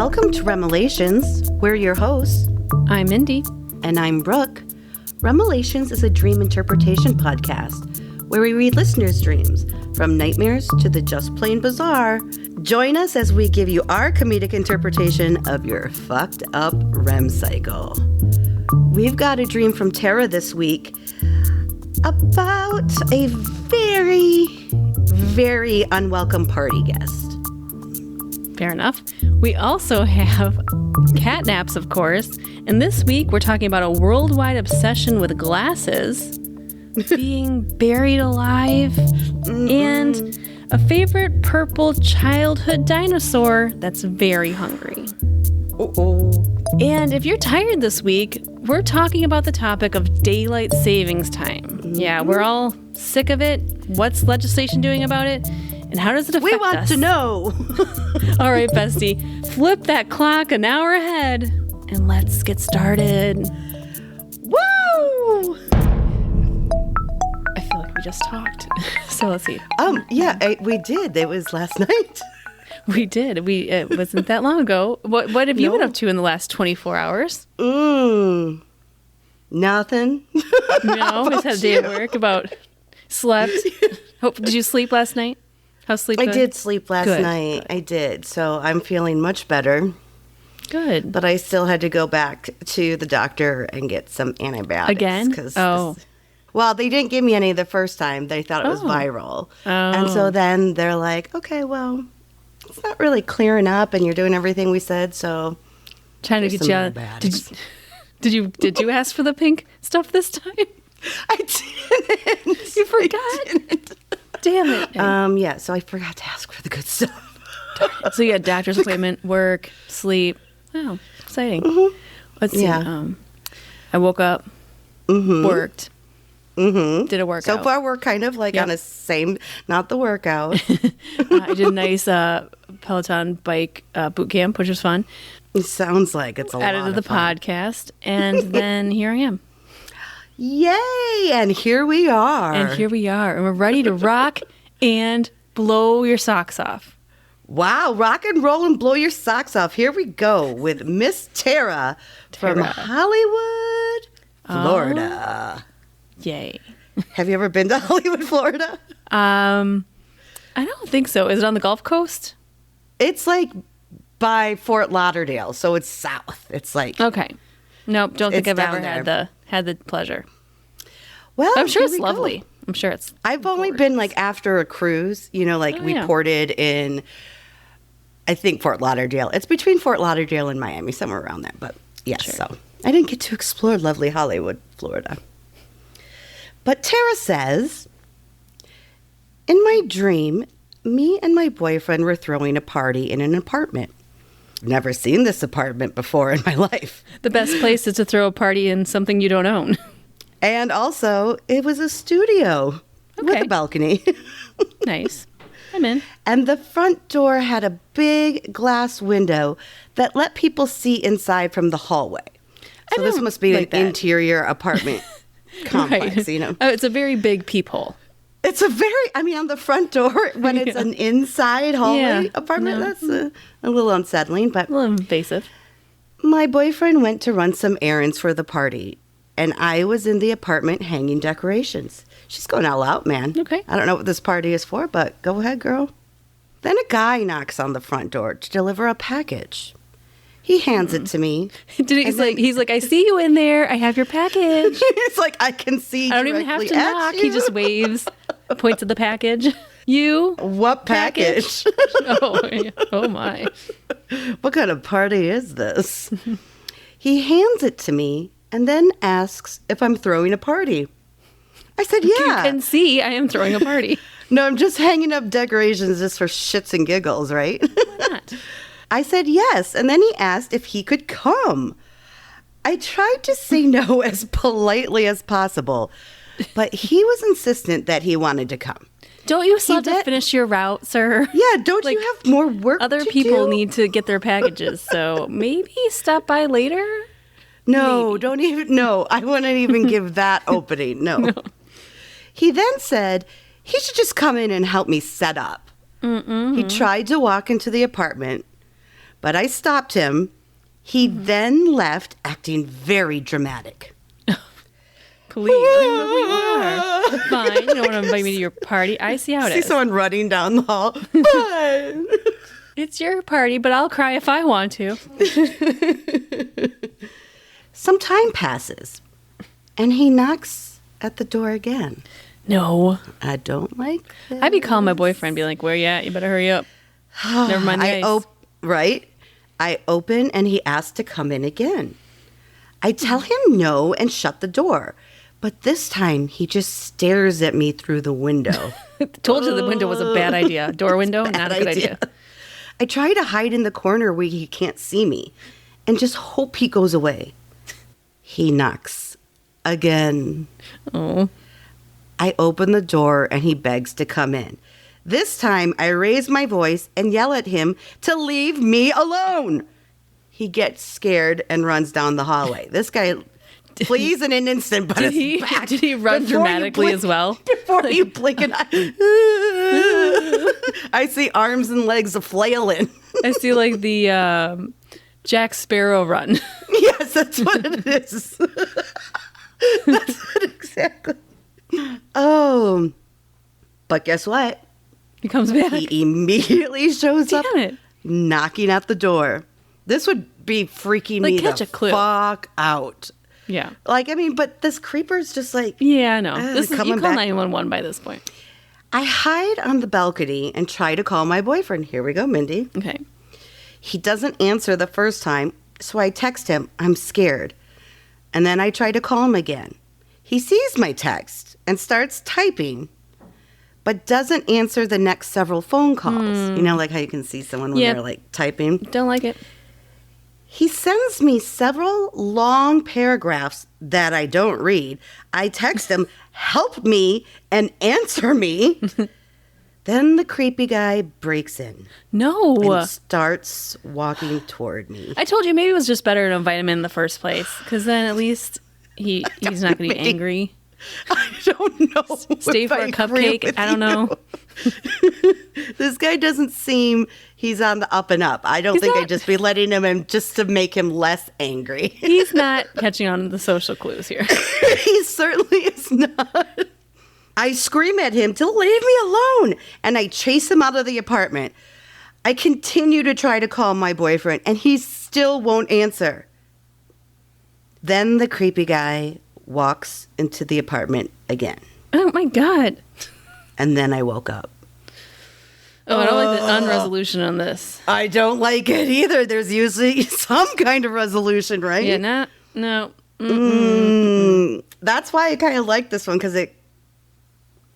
Welcome to REMelations. We're your hosts. I'm Mindy. And I'm Brooke. REMelations is a dream interpretation podcast where we read listeners' dreams, from nightmares to the just plain bizarre. Join us as we give you our comedic interpretation of your fucked up REM cycle. We've got a dream from Tara this week about a very, very unwelcome party guest. Fair enough. We also have catnaps, of course. And this week, we're talking about a worldwide obsession with glasses, being buried alive, and a favorite purple childhood dinosaur that's very hungry. And if you're tired this week, we're talking about the topic of daylight savings time. Yeah, we're all sick of it. What's legislation doing about it? And how does it affect us? We want to know. All right, bestie, flip that clock an hour ahead and let's get started. Woo! I feel like we just talked. So let's see. We did. It was last night. We did. It wasn't that long ago. What have you been up to in the last 24 hours? Nothing. No, just had a day at work. Slept. Did you sleep last night? How's sleep? I did sleep last night. Good. I did. So I'm feeling much better. Good. But I still had to go back to the doctor and get some antibiotics. Again? Well, they didn't give me any the first time. They thought it was viral. And so then they're like, okay, well, it's not really clearing up and you're doing everything we said, so trying to get you out. Did you ask for the pink stuff this time? I didn't. You forgot? Damn it. So I forgot to ask for the good stuff. So you had doctor's appointment, work, sleep. Wow, exciting. Mm-hmm. Let's see. Yeah. I woke up, worked, did a workout. So far, we're kind of like on a same, not the workout. I did a nice Peloton bike boot camp, which was fun. It sounds like it's a lot of fun. Added to the podcast, and then here I am. Yay! And here we are. And we're ready to rock and blow your socks off. Wow, rock and roll and blow your socks off. Here we go with Miss Tara from Hollywood, Florida. Yay. Have you ever been to Hollywood, Florida? I don't think so. Is it on the Gulf Coast? It's like by Fort Lauderdale, so it's south. It's like... Okay. Nope, don't think I've ever had the pleasure. Well, I'm sure it's lovely. I'm sure it's I've only been like after a cruise, we ported in, I think, Fort Lauderdale. It's between Fort Lauderdale and Miami, somewhere around there. But yes, sure. So I didn't get to explore lovely Hollywood, Florida. But Tara says, in my dream, me and my boyfriend were throwing a party in an apartment. Never seen this apartment before in my life. The best place is to throw a party in something you don't own. And also, it was a studio with a balcony. Nice. I'm in. And the front door had a big glass window that let people see inside from the hallway. So this must be an interior apartment complex, Oh, it's a very big peephole. It's on the front door, when it's an inside hallway apartment, that's a little unsettling. But a little invasive. My boyfriend went to run some errands for the party, and I was in the apartment hanging decorations. She's going all out, man. Okay. I don't know what this party is for, but go ahead, girl. Then a guy knocks on the front door to deliver a package. He hands it to me. He's like, I see you in there. I have your package. It's like, I can see. I don't even have to knock. He just waves, points at the package. What package? Oh my. What kind of party is this? He hands it to me and then asks if I'm throwing a party. I said, yeah. You can see I am throwing a party. No, I'm just hanging up decorations just for shits and giggles, right? Why not? I said yes, and then he asked if he could come. I tried to say no as politely as possible, but he was insistent that he wanted to come. Don't you still have to finish your route, sir? Yeah, don't you have more work other to do? People need to get their packages, so maybe stop by later? No, don't even, no, I wouldn't even give that opening, no. He then said he should just come in and help me set up. He tried to walk into the apartment, But I stopped him. He then left, acting very dramatic. Please, I don't know who you are. Fine, you don't want to invite me to your party. I see how it See is. someone running down the hall. Fine. It's your party, but I'll cry if I want to. Some time passes, and he knocks at the door again. No. I don't like this. I'd be calling my boyfriend, be like, where you at? You better hurry up. Never mind the ice. Right? I open, and he asks to come in again. I tell him no and shut the door. But this time, he just stares at me through the window. Told you the window was a bad idea. Door window, not a good idea. I try to hide in the corner where he can't see me and just hope he goes away. He knocks again. Oh. I open the door and he begs to come in. This time, I raise my voice and yell at him to leave me alone. He gets scared and runs down the hallway. This guy flees in an instant, but Did he run dramatically as well? Before you blink an eye, I see arms and legs flailing. I see like the Jack Sparrow run. Yes, that's what it is. That's it exactly. Oh, but guess what? He comes back. He immediately shows up, Damn it. knocking at the door. This would be freaking Like, me catch the a clue. fuck out. Yeah. Like, I mean, but this creeper's just like... Yeah, I know. This is, coming you call back. 911 by this point. I hide on the balcony and try to call my boyfriend. Here we go, Mindy. Okay. He doesn't answer the first time, so I text him, I'm scared. And then I try to call him again. He sees my text and starts typing, but doesn't answer the next several phone calls. You know, like how you can see someone when Yep. they're like typing. Don't like it. He sends me several long paragraphs that I don't read. I text him, help me and answer me. Then the creepy guy breaks in No. and starts walking toward me. I told you maybe it was just better to invite him in the first place, because then at least he's not going to be angry. I don't know. Stay if for I a agree cupcake. with I don't know. This guy doesn't seem he's on the up and up. I don't think I'd just be letting him in just to make him less angry. He's not catching on to the social clues here. He certainly is not. I scream at him to leave me alone, and I chase him out of the apartment. I continue to try to call my boyfriend, and he still won't answer. Then the creepy guy walks into the apartment again. Oh my God. And then I woke up. Oh, I don't like the unresolution on this. I don't like it either. There's usually some kind of resolution, right? Yeah, no. That's why I kind of like this one, because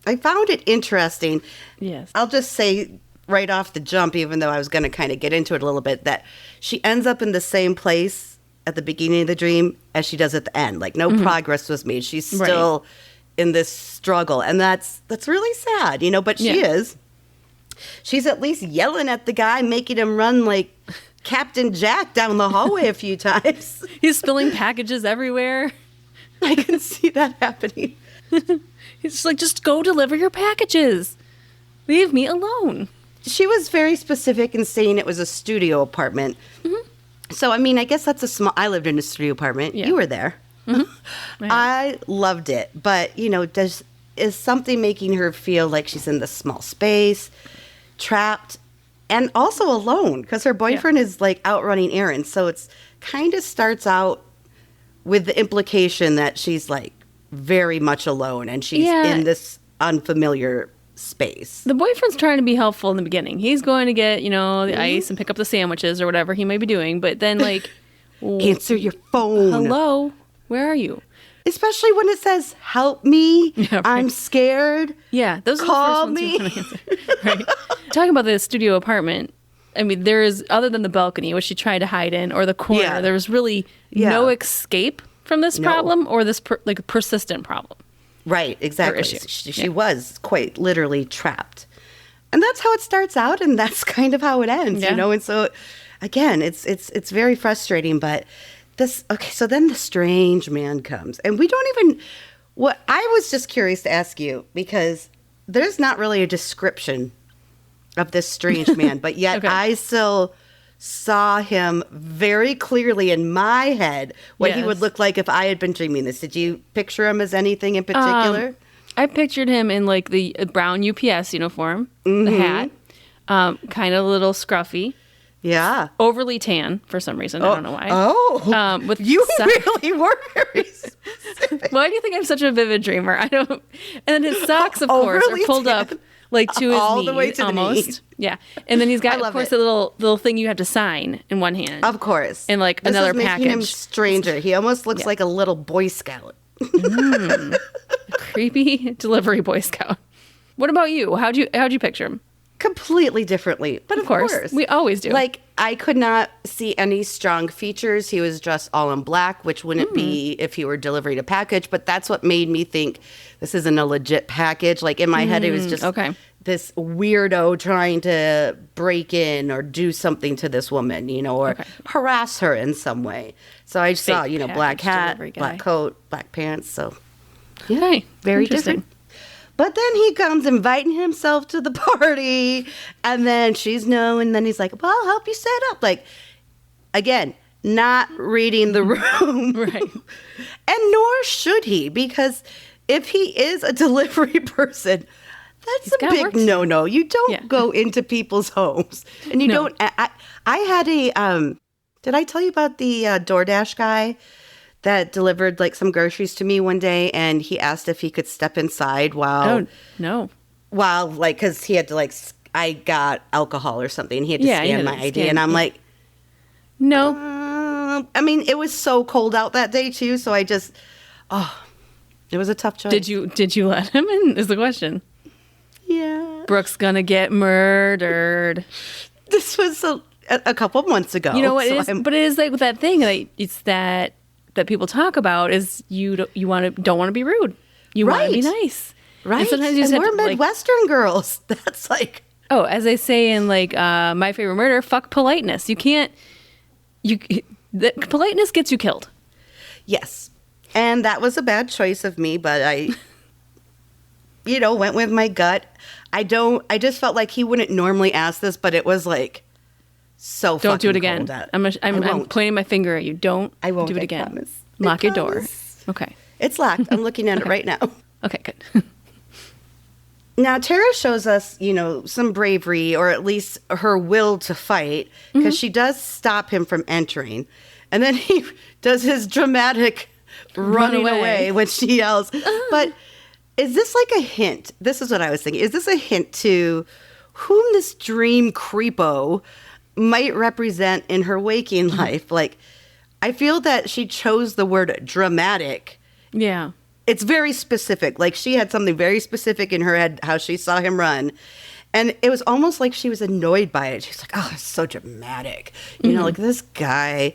I found it interesting. Yes. I'll just say right off the jump, even though I was going to kind of get into it a little bit, that she ends up in the same place at the beginning of the dream as she does at the end. Like, no progress was made. She's still in this struggle. And that's really sad, you know, but she is. She's at least yelling at the guy, making him run like Captain Jack down the hallway a few times. He's spilling packages everywhere. I can see that happening. He's just like, just go deliver your packages. Leave me alone. She was very specific in saying it was a studio apartment. Mm-hmm. So, I mean, I guess that's I lived in a studio apartment. Yeah. You were there. Mm-hmm. I loved it. But, you know, is something making her feel like she's in this small space, trapped, and also alone? Because her boyfriend is, like, out running errands. So it's kind of starts out with the implication that she's, like, very much alone. And she's in this unfamiliar space. The boyfriend's trying to be helpful in the beginning. He's going to get, you know, the ice and pick up the sandwiches or whatever he may be doing. But then, like... answer your phone. Hello? Where are you? Especially when it says, help me, I'm scared. Yeah, those Call are the first me. ones you want to answer. Right. Talking about the studio apartment, I mean, there is, other than the balcony, which she tried to hide in, or the corner, there was really no escape from this problem or this persistent problem. Right, exactly. Issue. She was quite literally trapped. And that's how it starts out, and that's kind of how it ends, you know? And so, again, it's very frustrating, but so then the strange man comes. And we don't even, I was just curious to ask you, because there's not really a description of this strange man, but yet I still saw him very clearly in my head what he Yes. would look like if I had been dreaming this. Did you picture him as anything in particular? I pictured him in like the brown UPS uniform, the hat, kind of a little scruffy. Yeah. Overly tan for some reason. I don't know why. Oh, with you really were very specific. Why do you think I'm such a vivid dreamer? I don't. And then his socks, of course, are Overly pulled up tan. like to his All knees, the way to the almost. knee. Yeah, and then he's got, I of love course, it. a little thing you have to sign in one hand. Of course. And like This another is making him package. stranger. He almost looks like a little Boy Scout. Creepy delivery Boy Scout. What about you? How'd you picture him? Completely differently. But of course. We always do. Like, I could not see any strong features. He was dressed all in black, which wouldn't be if he were delivering a package. But that's what made me think this isn't a legit package. Like, in my head, it was just this weirdo trying to break in or do something to this woman, or harass her in some way. So I saw, black hat, black coat, black pants. So, okay. Very Interesting. different. But then he comes inviting himself to the party, and then she's no, and then he's like, well, I'll help you set up. Like, again, not reading the room. Right. And nor should he, because if he is a delivery person, that's a big no-no. You don't go into people's homes. And you don't, I had did I tell you about the DoorDash guy that delivered like some groceries to me one day, and he asked if he could step inside while because he had to I got alcohol or something. He had to scan my ID, and I'm like, no. I mean, it was so cold out that day too, so I just, it was a tough choice. Did you let him in? Is the question. Yeah. Brooke's gonna get murdered. This was a couple months ago. You know what? But it is like that thing. Like, it's that people talk about is you don't want to be rude. You want to be nice. Right. And sometimes you just have we're to, Midwestern girls. That's like... Oh, as they say in My Favorite Murder, fuck politeness. You can't... politeness gets you killed. Yes. And that was a bad choice of me, but I... went with my gut. I just felt like he wouldn't normally ask this, but it was like so don't do it again. Cold I'm pointing my finger at you. I won't do it again. Promise. Lock your door. Okay. It's locked. I'm looking at it right now. Okay, good. Now, Tara shows us, some bravery, or at least her will to fight, because she does stop him from entering. And then he does his dramatic running away when she yells. But is this like a hint? This is what I was thinking. Is this a hint to whom this dream creepo might represent in her waking life? Like, I feel that she chose the word dramatic. Yeah. It's very specific. Like, she had something very specific in her head, how she saw him run. And it was almost like she was annoyed by it. She's like, oh, it's so dramatic. Like this guy.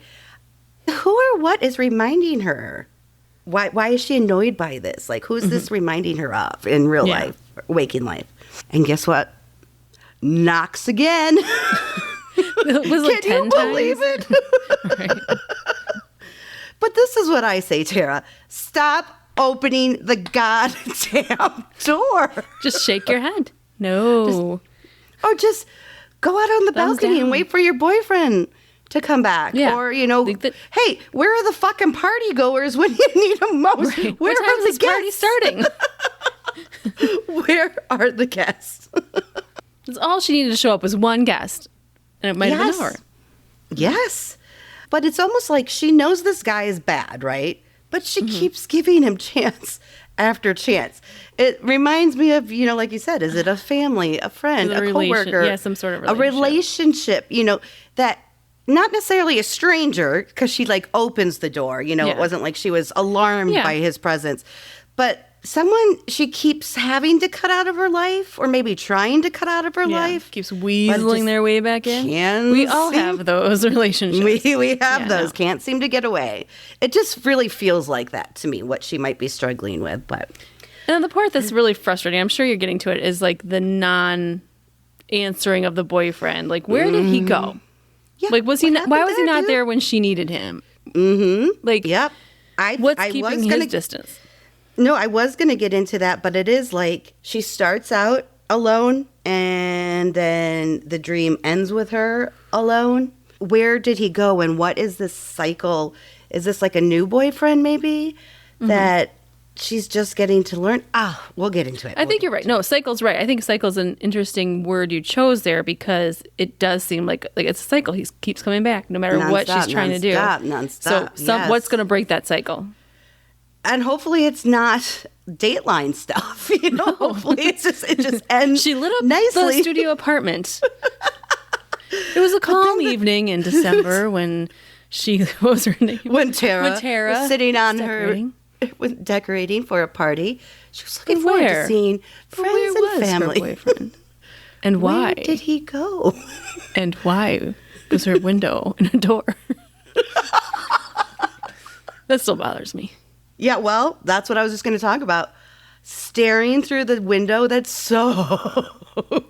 Who or what is reminding her? Why is she annoyed by this? Like, who's this reminding her of in real life, waking life? And guess what? Knocks again. It was like Can 10 you believe times? it? Right. But this is what I say, Tara. Stop opening the goddamn door. Just shake your head. No. Or just go out on the Thumbs balcony down. and wait for your boyfriend to come back. Yeah. Or, hey, where are the fucking party goers when you need them most? Right. Where What time are is the this party guests? starting? Where are the guests? That's all she needed to show up was one guest. And it might have been her. Yes. But it's almost like she knows this guy is bad, right? But she keeps giving him chance after chance. It reminds me of, like you said, is it a family, a friend, a coworker? Yeah, some sort of relationship. A relationship, that not necessarily a stranger, because she opens the door. It wasn't like she was alarmed by his presence. But someone she keeps having to cut out of her life, or maybe trying to cut out of her life. Keeps weaseling their way back in. We all have those relationships. We have those. Can't seem to get away. It just really feels like that to me, what she might be struggling with. But and then the part that's really frustrating, I'm sure you're getting to it, is the non-answering of the boyfriend. Where did he go? Yeah, why was he not there when she needed him? Mm-hmm. Yep. What's keeping his distance? No, I was going to get into that, but it is she starts out alone, and then the dream ends with her alone. where did he go and what is this cycle? Is this like a new boyfriend maybe that she's just getting to learn? We'll get into it. I think you're right. No, cycle's right. I think cycle's an interesting word you chose there because it does seem like it's a cycle. He keeps coming back no matter what she's trying to do. Non-stop. So what's going to break that cycle? And hopefully it's not Dateline stuff. Hopefully it just ends. She lit up nicely. the studio apartment. It was a calm evening in December when what was her name? When Tara was sitting on decorating for a party. She was looking forward to seeing friends and family. Her boyfriend? And why? Where did he go? And why was there a window and a door? That still bothers me. Yeah, well, that's what I was just going to talk about. Staring through the window, that's so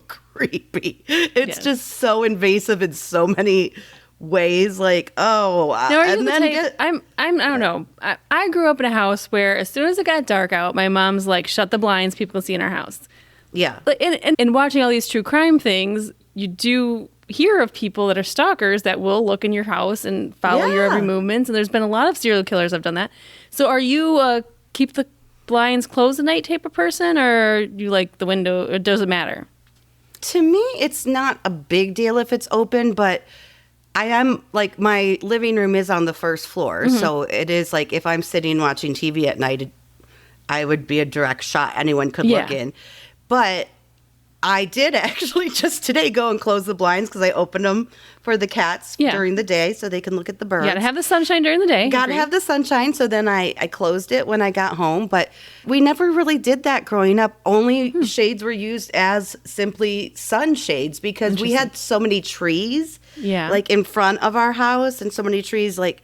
creepy. It's just so invasive in so many ways. Like, now, are you I don't know. I grew up in a house where as soon as it got dark out, my mom's like, shut the blinds, people can see in our house. Yeah. And watching all these true crime things, you do hear of people that are stalkers that will look in your house and follow your every movements. And there's been a lot of serial killers that have done that. So are you keep the blinds closed at night type of person, or you like the window? It doesn't matter. To me, it's not a big deal if it's open, but I am like, my living room is on the first floor. So it is like if I'm sitting watching TV at night, I would be a direct shot. Anyone could look in. But I did actually just today go and close the blinds because I opened them for the cats during the day so they can look at the birds. You gotta have the sunshine during the day. Gotta have the sunshine. So then I closed it when I got home. But we never really did that growing up. Only shades were used as simply sunshades because we had so many trees like in front of our house and so many trees like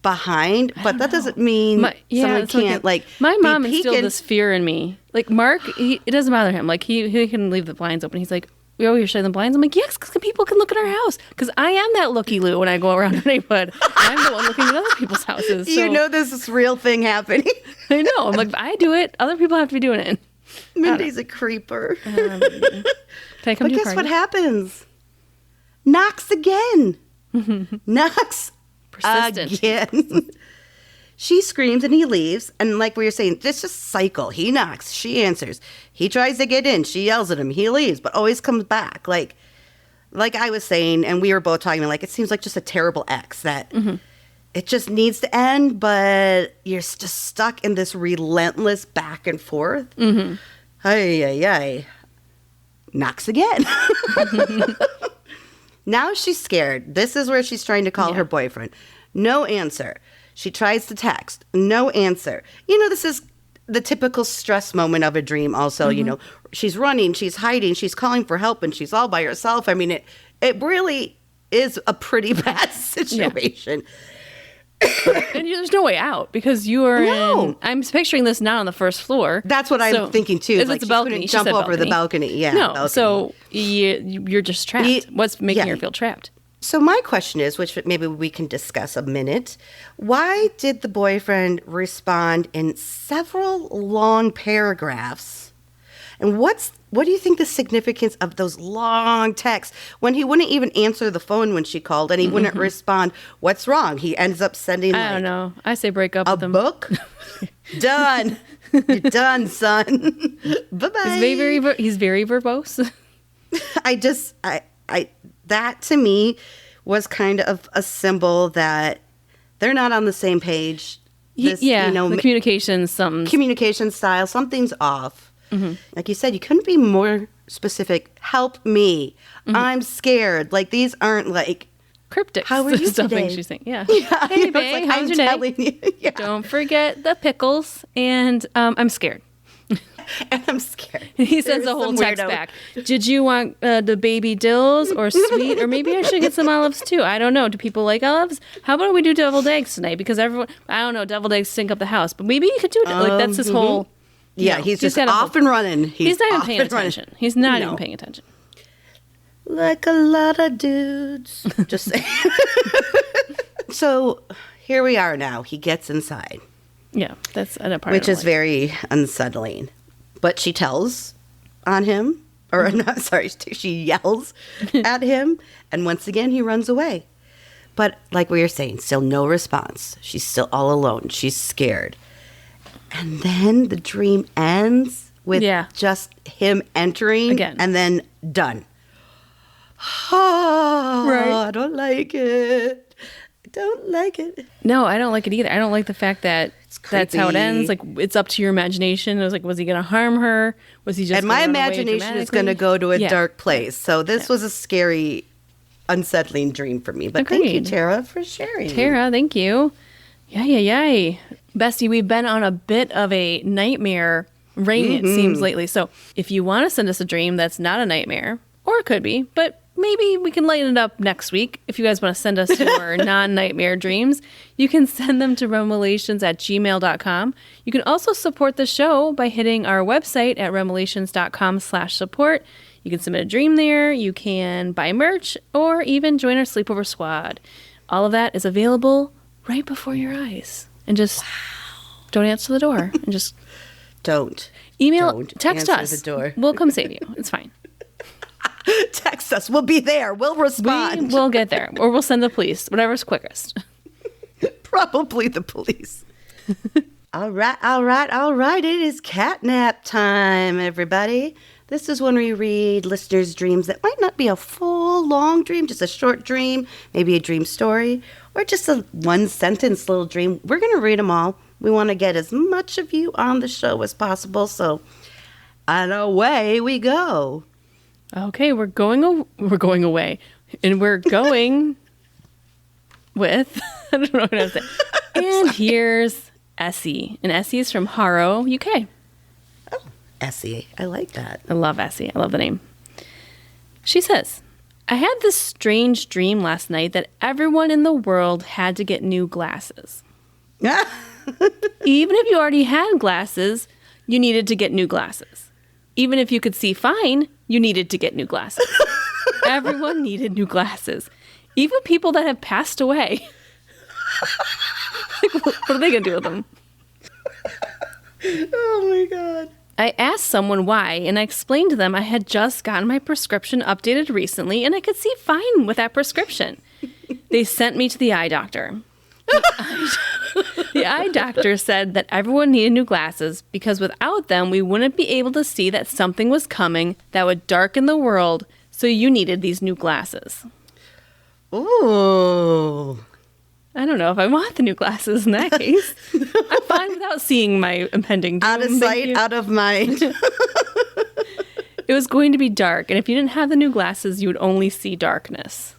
behind, but that doesn't mean someone can't like. My mom instilled this fear in me. Like Mark, it doesn't bother him. Like he can leave the blinds open. He's like, you're shutting the blinds. I'm like, yes, because people can look at our house. Because I am that looky-loo when I go around the neighborhood. I'm the one looking at other people's houses. So. You know this is real thing happening. I know. I'm like, if I do it, other people have to be doing it. Mindy's a creeper. Can I come but guess what happens? Knocks again. Knocks persistent again. She screams and he leaves. And like we were saying, this just cycle. He knocks. She answers. He tries to get in. She yells at him. He leaves, but always comes back. Like I was saying, and we were both talking, like it seems like just a terrible ex that it just needs to end, but you're just stuck in this relentless back and forth. Ay. Knocks again. Now she's scared. This is where she's trying to call her boyfriend. No answer. She tries to text. No answer. This is the typical stress moment of a dream also. She's running, she's hiding, she's calling for help, and she's all by herself. I mean, it really is a pretty bad situation. And there's no way out because you are in. I'm picturing this now on the first floor. That's what I'm thinking too. It's like a balcony. Jump over the balcony. Yeah. No. Balcony. So you're just trapped. What's making her feel trapped? So my question is, which maybe we can discuss a minute, why did the boyfriend respond in several long paragraphs? And what do you think the significance of those long texts when he wouldn't even answer the phone when she called and he wouldn't respond? What's wrong? He ends up sending I don't know. I say break up with him. A book? Done. You're done, son. Bye-bye. He's very verbose. That to me was kind of a symbol that they're not on the same page. The communication style, something's off. Like you said, you couldn't be more specific. Help me. I'm scared. Like these aren't like cryptic. How are you today? She's saying, Hey, babe, how's your day? Don't forget the pickles. And I'm scared. And I'm scared. He sends a whole text back. Did you want the baby dills or sweet? Or maybe I should get some olives too. I don't know. Do people like olives? How about we do deviled eggs tonight? Because everyone, I don't know, deviled eggs stink up the house. But maybe you could do it. Like that's his whole. Yeah, he's just off and running. He's not even paying attention. He's not even paying attention. Like a lot of dudes. Just saying. So here we are now. He gets inside. Yeah, that's an part. Which is very unsettling. But she tells on him, or not, sorry, she yells at him, and once again he runs away. But like we were saying, still no response. She's still all alone. She's scared. And then the dream ends with just him entering again. And then done. Oh, right. I don't like it. I don't like it. No, I don't like it either. I don't like the fact that that's how it ends. Like, it's up to your imagination. It was like, was he going to harm her? Was he just? And my imagination is going to go to a dark place. So this was a scary, unsettling dream for me. But Agreed. Thank you, Tara, for sharing. Tara, thank you. Yay. Bestie, we've been on a bit of a nightmare reign, it seems, lately. So if you want to send us a dream that's not a nightmare, or it could be, but maybe we can lighten it up next week. If you guys want to send us your non-nightmare dreams, you can send them to REMelations@gmail.com. You can also support the show by hitting our website at REMelations.com/support. You can submit a dream there, you can buy merch, or even join our sleepover squad. All of that is available right before your eyes. And just don't answer the door. And just don't text us. The door. We'll come save you. It's fine. Text us. We'll be there. We'll respond. We'll get there. Or we'll send the police. Whatever's quickest. Probably the police. All right. It is catnap time, everybody. This is when we read listeners' dreams that might not be a full, long dream, just a short dream, maybe a dream story, or just a one-sentence little dream. We're going to read them all. We want to get as much of you on the show as possible, so and away we go. Okay, we're going away, and we're going with, I don't know what I'm saying. And here's Essie, and Essie is from Harrow, UK. Oh, Essie, I like that. I love Essie. I love the name. She says, I had this strange dream last night that everyone in the world had to get new glasses. Even if you already had glasses, you needed to get new glasses. Even if you could see fine, you needed to get new glasses. Everyone needed new glasses. Even people that have passed away. Like, what are they going to do with them? Oh, my God. I asked someone why, and I explained to them I had just gotten my prescription updated recently, and I could see fine with that prescription. They sent me to the eye doctor. The eye doctor said that everyone needed new glasses because without them, we wouldn't be able to see that something was coming that would darken the world, so you needed these new glasses. Ooh. I don't know if I want the new glasses in that case. I'm fine without seeing my impending doom. Out of sight, out of mind. It was going to be dark, and if you didn't have the new glasses, you would only see darkness.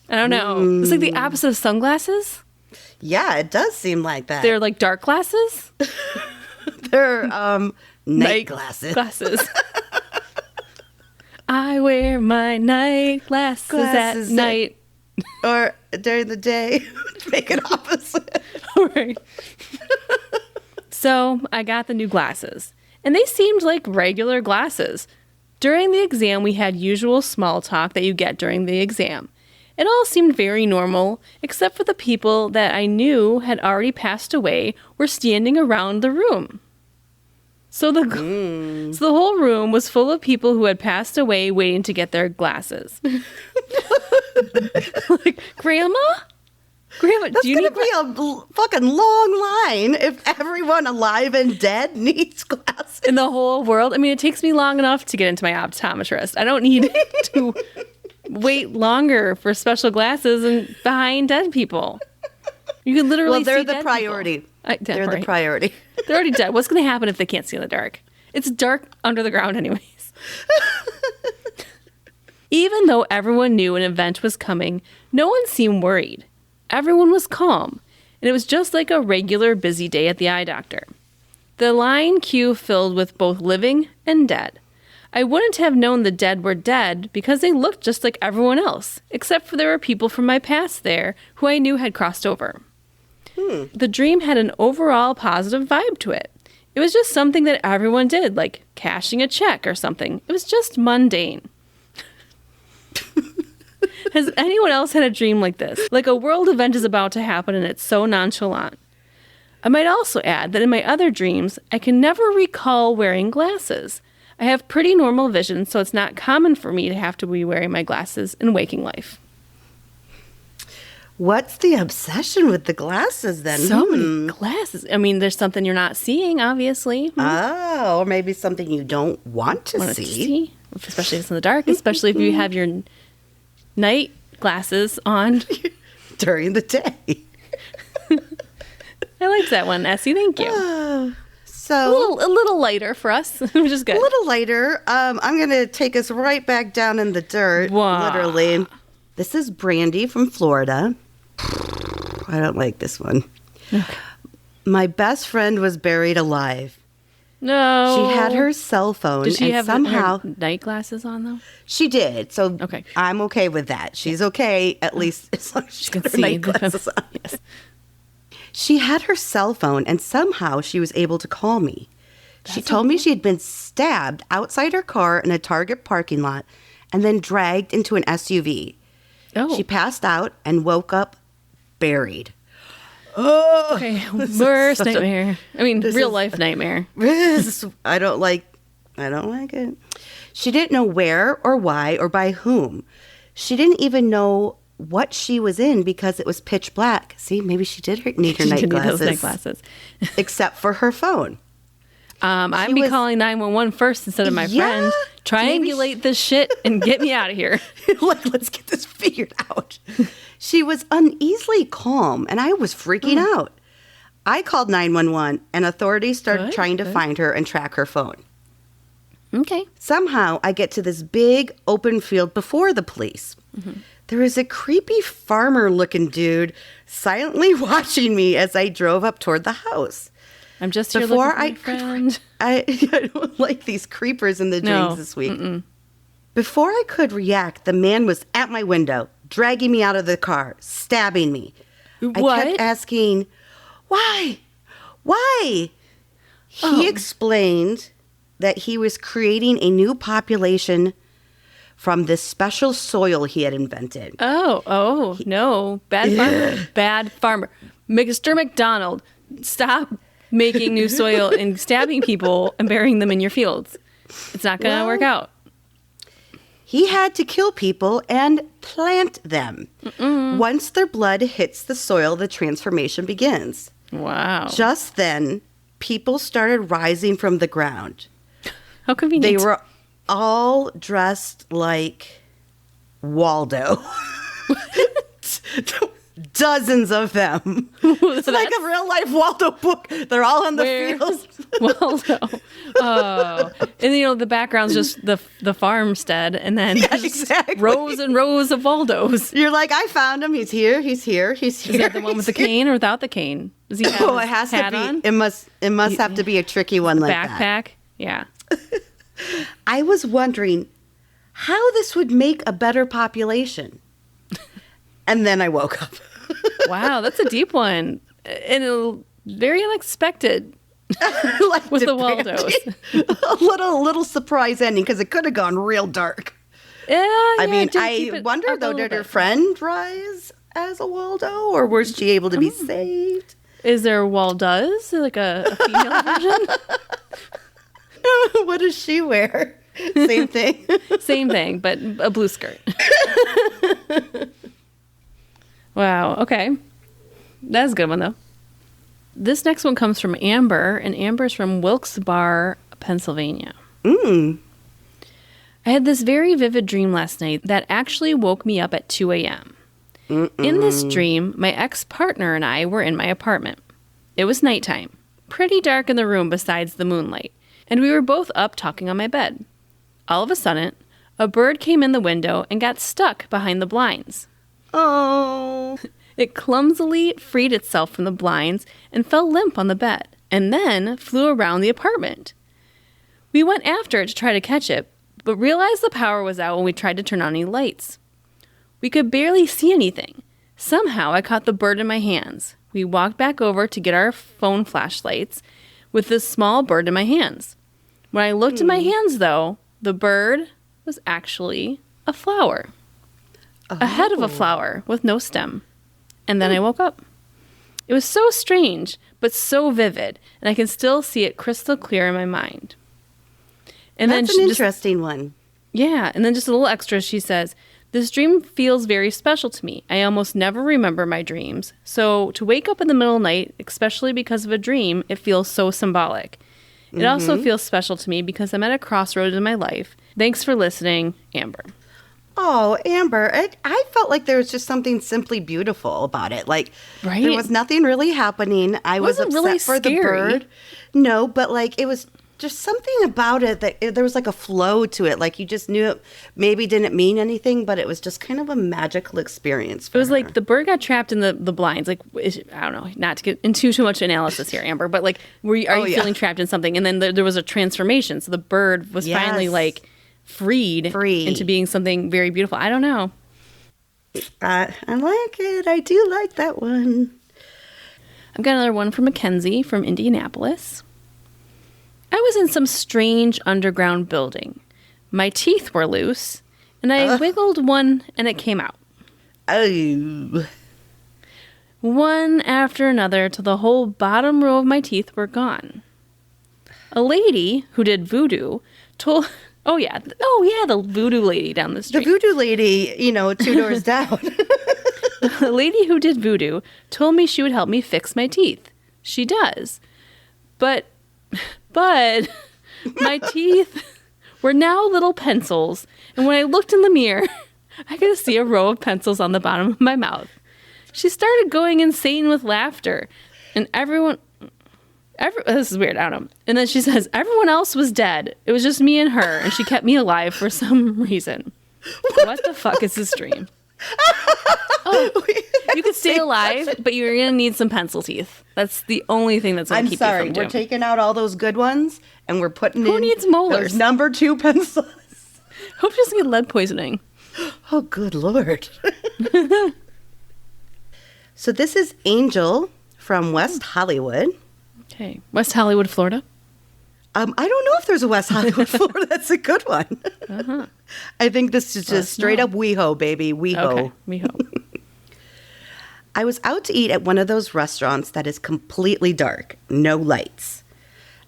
I don't know. It's like the opposite of sunglasses. Yeah, it does seem like that. They're like dark glasses. They're night glasses. I wear my night glasses at night. Or during the day. Make it opposite. Right. So I got the new glasses, and they seemed like regular glasses. During the exam, we had usual small talk that you get during the exam. It all seemed very normal, except for the people that I knew had already passed away were standing around the room. So the whole room was full of people who had passed away waiting to get their glasses. Like, Grandma, That's do you going need to be a fucking long line if everyone alive and dead needs glasses. in the whole world? I mean, it takes me long enough to get into my optometrist. I don't need to wait longer for special glasses and behind dead people. You can literally they're see the dead priority. They're The priority. They're already dead. What's going to happen if they can't see in the dark? It's dark under the ground anyways. Even though everyone knew an event was coming, no one seemed worried. Everyone was calm, and it was just like a regular busy day at the eye doctor. The line queue filled with both living and dead. I wouldn't have known the dead were dead because they looked just like everyone else, except for there were people from my past there who I knew had crossed over. The dream had an overall positive vibe to it. It was just something that everyone did, like cashing a check or something. It was just mundane. Has anyone else had a dream like this? Like a world event is about to happen and it's so nonchalant. I might also add that in my other dreams, I can never recall wearing glasses. I have pretty normal vision, so it's not common for me to have to be wearing my glasses in waking life. What's the obsession with the glasses then? So many glasses. I mean, there's something you're not seeing, obviously. Oh, or maybe something you don't want to see. Especially if it's in the dark, especially if you have your night glasses on. During the day. I liked that one, Essie. Thank you. So a little lighter for us, which is good. A little lighter. I'm going to take us right back down in the dirt, literally. This is Brandy from Florida. I don't like this one. Okay. My best friend was buried alive. No. She had her cell phone. Did she and have somehow her night glasses on, though? She did. So okay. I'm okay with that. She's okay, at least as long as she got her night glasses on. Yes. She had her cell phone, and somehow she was able to call me. She told me she had been stabbed outside her car in a Target parking lot and then dragged into an SUV. Oh. She passed out and woke up buried. Oh, okay. Worst nightmare. Real life nightmare. I don't like it. She didn't know where or why or by whom. She didn't even know what she was in because it was pitch black. See, maybe she did need her night glasses. Except for her phone. I'd be calling 911 first instead of my friend. Triangulate this shit and get me out of here. Let's get this figured out. She was uneasily calm, and I was freaking out. I called 911, and authorities started trying to find her and track her phone. Okay. Somehow, I get to this big open field before the police. Mm-hmm. There is a creepy farmer-looking dude silently watching me as I drove up toward the house. I'm just here looking for my friend. I don't like these creepers in the dreams this week. Mm-mm. Before I could react, the man was at my window, dragging me out of the car, stabbing me. What? I kept asking, why? Why? He explained that he was creating a new population from this special soil he had invented. No. Bad farmer. Bad farmer. Mr. McDonald, stop making new soil and stabbing people and burying them in your fields. It's not going to work out. He had to kill people and plant them. Mm-mm. Once their blood hits the soil, the transformation begins. Wow. Just then, people started rising from the ground. How convenient. They were all dressed like Waldo. Dozens of them. It's like a real life Waldo book. They're all in the fields. Waldo. Oh. And the background's just the farmstead, and then rows and rows of Waldos. You're like, I found him. He's here. He's here. He's here. Is that the one with the cane or without the cane? Does he have it has hat to be. On? It must have to be a tricky one like that. Backpack. Yeah. I was wondering how this would make a better population. And then I woke up. Wow, that's a deep one. And very unexpected. With the Waldos. A little surprise ending because it could have gone real dark. I wonder though, did her friend rise as a Waldo or was she able to be saved? Is there Waldoes? Like a female version? What does she wear? Same thing. Same thing, but a blue skirt. Wow. Okay. That's a good one, though. This next one comes from Amber, and Amber's from Wilkes-Barre, Pennsylvania. I had this very vivid dream last night that actually woke me up at 2 a.m. In this dream, my ex-partner and I were in my apartment. It was nighttime, pretty dark in the room besides the moonlight, and we were both up talking on my bed. All of a sudden, a bird came in the window and got stuck behind the blinds. Oh. It clumsily freed itself from the blinds and fell limp on the bed, and then flew around the apartment. We went after it to try to catch it, but realized the power was out when we tried to turn on any lights. We could barely see anything. Somehow I caught the bird in my hands. We walked back over to get our phone flashlights with this small bird in my hands. When I looked in my hands, though, the bird was actually a flower. A head of a flower with no stem. And then I woke up. It was so strange, but so vivid, and I can still see it crystal clear in my mind. And That's an interesting one. Yeah, and then just a little extra, she says, This dream feels very special to me. I almost never remember my dreams. So to wake up in the middle of the night, especially because of a dream, it feels so symbolic. It also feels special to me because I'm at a crossroads in my life. Thanks for listening, Amber. Oh, Amber, I felt like there was just something simply beautiful about it. Like, right? There was nothing really happening. I was upset really for the bird. No, but like it was just something about it that there was like a flow to it. Like you just knew it maybe didn't mean anything, but it was just kind of a magical experience for It was her. like the bird got trapped in the blinds. Like, I don't know, not to get into too much analysis here, Amber, but like, are you feeling trapped in something? And then there was a transformation. So the bird was finally like freed into being something very beautiful. I don't know. I like it. I do like that one. I've got another one from Mackenzie from Indianapolis. I was in some strange underground building. My teeth were loose, and I wiggled one, and it came out. Oh. One after another till the whole bottom row of my teeth were gone. A lady who did voodoo told... Oh, yeah, the voodoo lady down the street. The voodoo lady, 2 doors down. The lady who did voodoo told me she would help me fix my teeth. She does. But my teeth were now little pencils, and when I looked in the mirror, I could see a row of pencils on the bottom of my mouth. She started going insane with laughter, and this is weird, I don't know. And then she says, everyone else was dead. It was just me and her, and she kept me alive for some reason. What the fuck is this dream? Oh, you could stay alive, but you're going to need some pencil teeth. That's the only thing that's going to keep you from doing. We're taking out all those good ones, and we're putting Who needs molars? Those number 2 pencils. Hope she doesn't get lead poisoning. Oh, good Lord. So this is Angel from West Hollywood. Okay. West Hollywood, Florida? I don't know if there's a West Hollywood, Florida. That's a good one. Uh-huh. I think this is just straight up WeHo, baby. WeHo. Okay, WeHo. I was out to eat at one of those restaurants that is completely dark, no lights.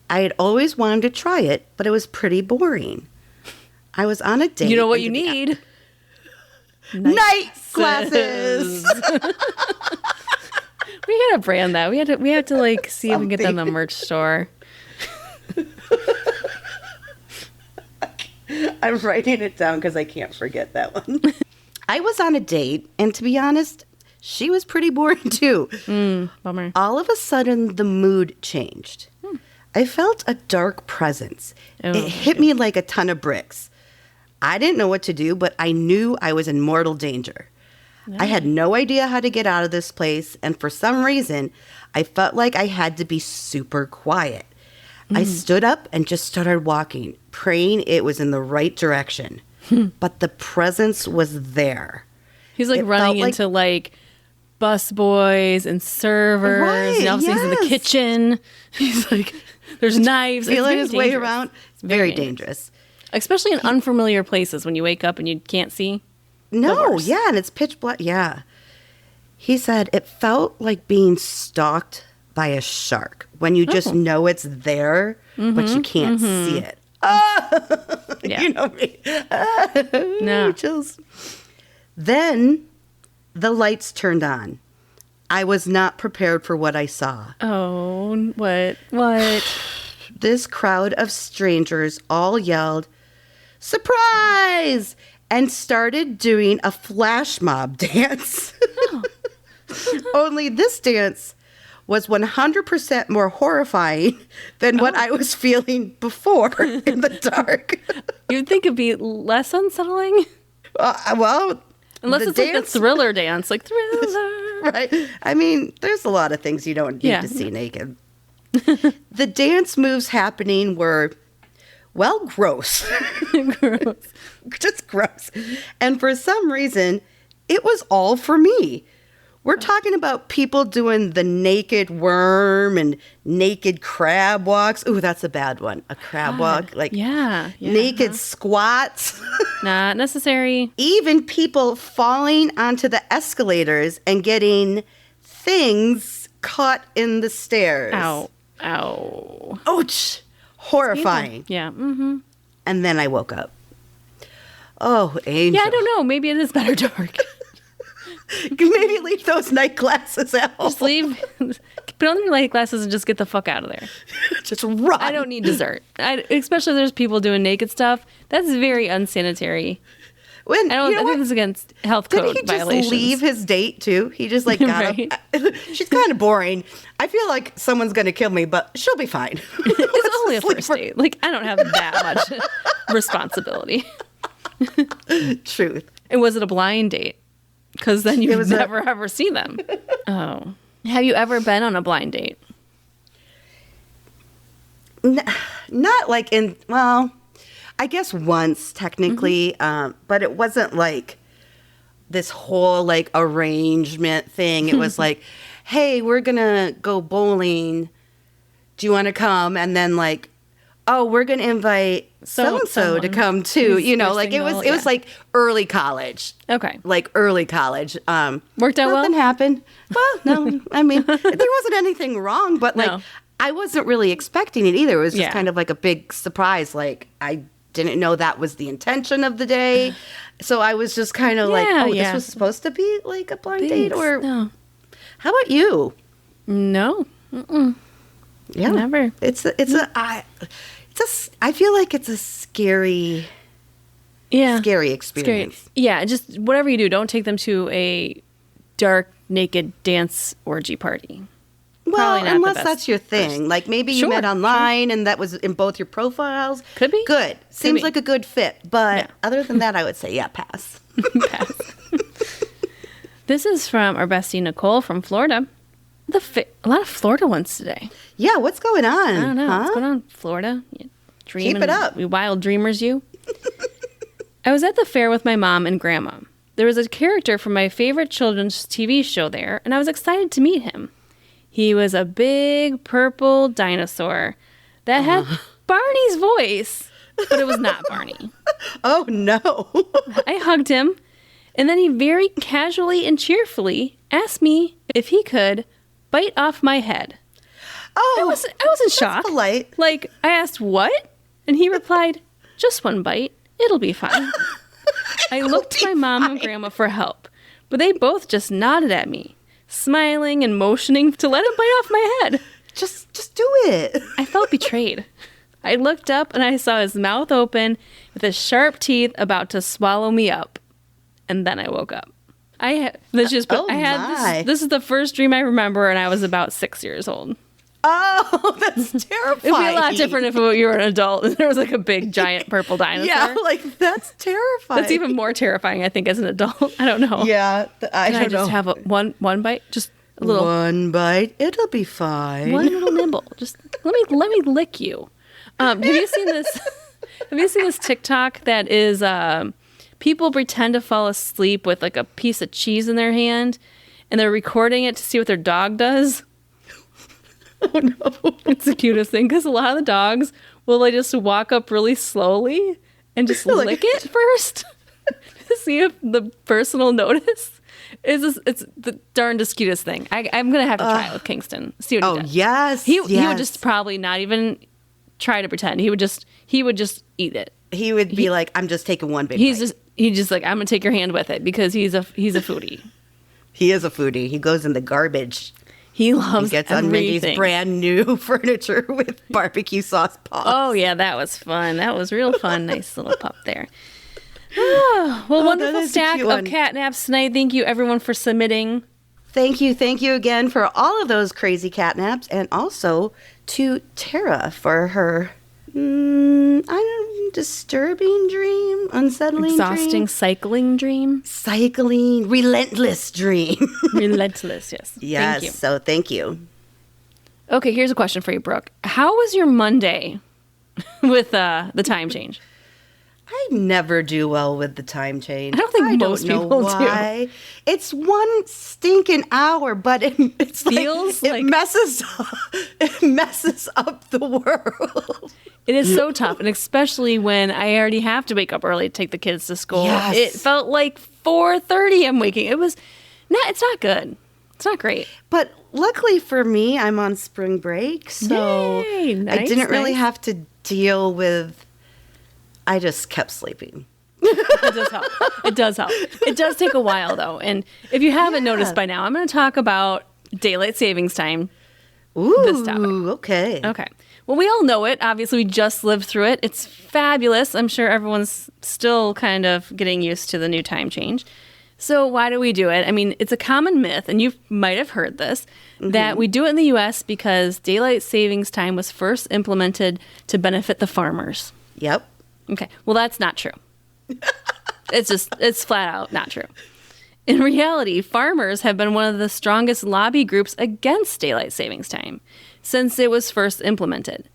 I had always wanted to try it, but it was pretty boring. I was on a date. You know what you need? Nightglasses. We gotta brand that. We have to like see if we can get that in the merch store. I'm writing it down because I can't forget that one. I was on a date, and to be honest, she was pretty boring too. Bummer. All of a sudden, the mood changed. I felt a dark presence. It hit me like a ton of bricks. I didn't know what to do, but I knew I was in mortal danger. I had no idea how to get out of this place, and for some reason, I felt like I had to be super quiet. I stood up and just started walking, praying it was in the right direction. But the presence was there. He's like running into like bus boys and servers, and all these things in the kitchen. He's like, there's knives. Feeling his way around. It's very dangerous. Especially in unfamiliar places when you wake up and you can't see. No, yeah, and it's pitch black. Yeah. He said it felt like being stalked by a shark when you just know it's there, but you can't see it. Yeah. You know me. No. Chills. Then the lights turned on. I was not prepared for what I saw. Oh, what? This crowd of strangers all yelled, "Surprise!" and started doing a flash mob dance. Only this dance was 100% more horrifying than what I was feeling before in the dark. You'd think it'd be less unsettling? Well, unless it's like the Thriller dance, like Thriller. Right. I mean, there's a lot of things you don't need to see naked. The dance moves happening were, well, gross. Gross. Just gross. And for some reason, it was all for me. We're talking about people doing the naked worm and naked crab walks. Ooh, that's a bad one. A crab walk. Like naked squats. Not necessary. Even people falling onto the escalators and getting things caught in the stairs. Ow. Ow. Ouch. Horrifying. Yeah. Mm-hmm. And then I woke up. Oh, Angel. Yeah, I don't know. Maybe it is better dark. Maybe leave those night glasses out. Just leave. Put on your night glasses and just get the fuck out of there. Just run. I don't need dessert. Especially if there's people doing naked stuff. That's very unsanitary. When, I think this is against health code violations. Did he just leave his date too? He just like got right. up. She's kind of boring. I feel like someone's going to kill me, but she'll be fine. It's only a first date. Like, I don't have that much responsibility. Truth. And was it a blind date? Because then you would never ever see them. Oh. Have you ever been on a blind date? Not like I guess once technically, but it wasn't like this whole like arrangement thing. It was like, hey, we're going to go bowling. Do you want to come? And then like, oh, we're going to invite so-and-so to come too. You know, like it was like early college. Okay. Like early college. Worked out well? Nothing happened. Well, no, I mean, there wasn't anything wrong, but like, No. I wasn't really expecting it either. It was just Yeah. kind of like a big surprise. Like I didn't know that was the intention of the day. So I was just kind of like, this was supposed to be like a blind date or No. How about you? No. Mm-mm. Yeah. Never. I feel like it's a scary experience. Scary. Yeah, just whatever you do, don't take them to a dark, naked dance orgy party. Well, unless that's your thing. Like maybe you met online and that was in both your profiles. Could be. Good. Seems be. like a good fit. But Yeah. other than that, I would say, pass. Pass. This is from our bestie Nicole from Florida. A lot of Florida ones today. Yeah, what's going on? I don't know. Huh? What's going on, Florida? You dreaming, Keep it up. You wild dreamers, you. I was at the fair with my mom and grandma. There was a character from my favorite children's TV show there, and I was excited to meet him. He was a big purple dinosaur that had Barney's voice, but it was not Barney. Oh, no. I hugged him, and then he very casually and cheerfully asked me if he could bite off my head. Oh, I was in shock. that's polite. Like, I asked, what? And he replied, just one bite. It'll be fine. I looked to my mom and grandma for help, but they both just nodded at me, smiling and motioning to let him bite off my head. Just do it. I felt betrayed. I looked up and I saw his mouth open with his sharp teeth about to swallow me up. And then I woke up. This is the first dream I remember, and I was about 6 years old. Oh, that's terrifying. It'd be a lot different if you were an adult and there was like a big giant purple dinosaur. Yeah, like that's terrifying. That's even more terrifying, I think, as an adult. I don't know. Yeah, I don't know. Can I just have one bite? Just a little. One bite, it'll be fine. One little nibble. Just let me lick you. Have you seen this? Have you seen this TikTok that is people pretend to fall asleep with like a piece of cheese in their hand, and they're recording it to see what their dog does? Oh no! It's the cutest thing because a lot of the dogs will just walk up really slowly and just lick it first to see if the person will notice. It's the darndest cutest thing. I'm gonna have to try it with Kingston. See what he does. Yes, he would just probably not even try to pretend. He would just eat it. He would be like, "I'm just taking one big bite." He's just like, I'm gonna take your hand with it because he's a foodie. He is a foodie. He goes in the garbage. He loves He gets everything. on Mindy's brand new furniture with barbecue sauce paws. Oh yeah, that was fun. That was real fun. Nice little pup there. Oh, well, wonderful stack of catnaps tonight. Thank you everyone for submitting. Thank you again for all of those crazy catnaps, and also to Tara for her disturbing dream, unsettling exhausting dream. cycling, relentless dream. Relentless, yes. Yes, Thank you. so thank you. Okay, here's a question for you, Brooke. How was your Monday with the time change? I never do well with the time change. I don't think most people do. It's one stinking hour, but it feels like it messes up the world. It is so tough, and especially when I already have to wake up early to take the kids to school. Yes. It felt like 4:30 I'm waking. It's not good. It's not great. But luckily for me, I'm on spring break, so Yay, I didn't really have to deal with. I just kept sleeping. It does help. It does help. It does take a while, though. And if you haven't noticed by now, I'm going to talk about daylight savings time. This topic. Okay. Okay. Well, we all know it. Obviously, we just lived through it. It's fabulous. I'm sure everyone's still kind of getting used to the new time change. So why do we do it? I mean, it's a common myth, and you might have heard this, that we do it in the U.S. because daylight savings time was first implemented to benefit the farmers. Yep. Okay. Well, that's not true. It's flat out not true. In reality, farmers have been one of the strongest lobby groups against daylight savings time since it was first implemented.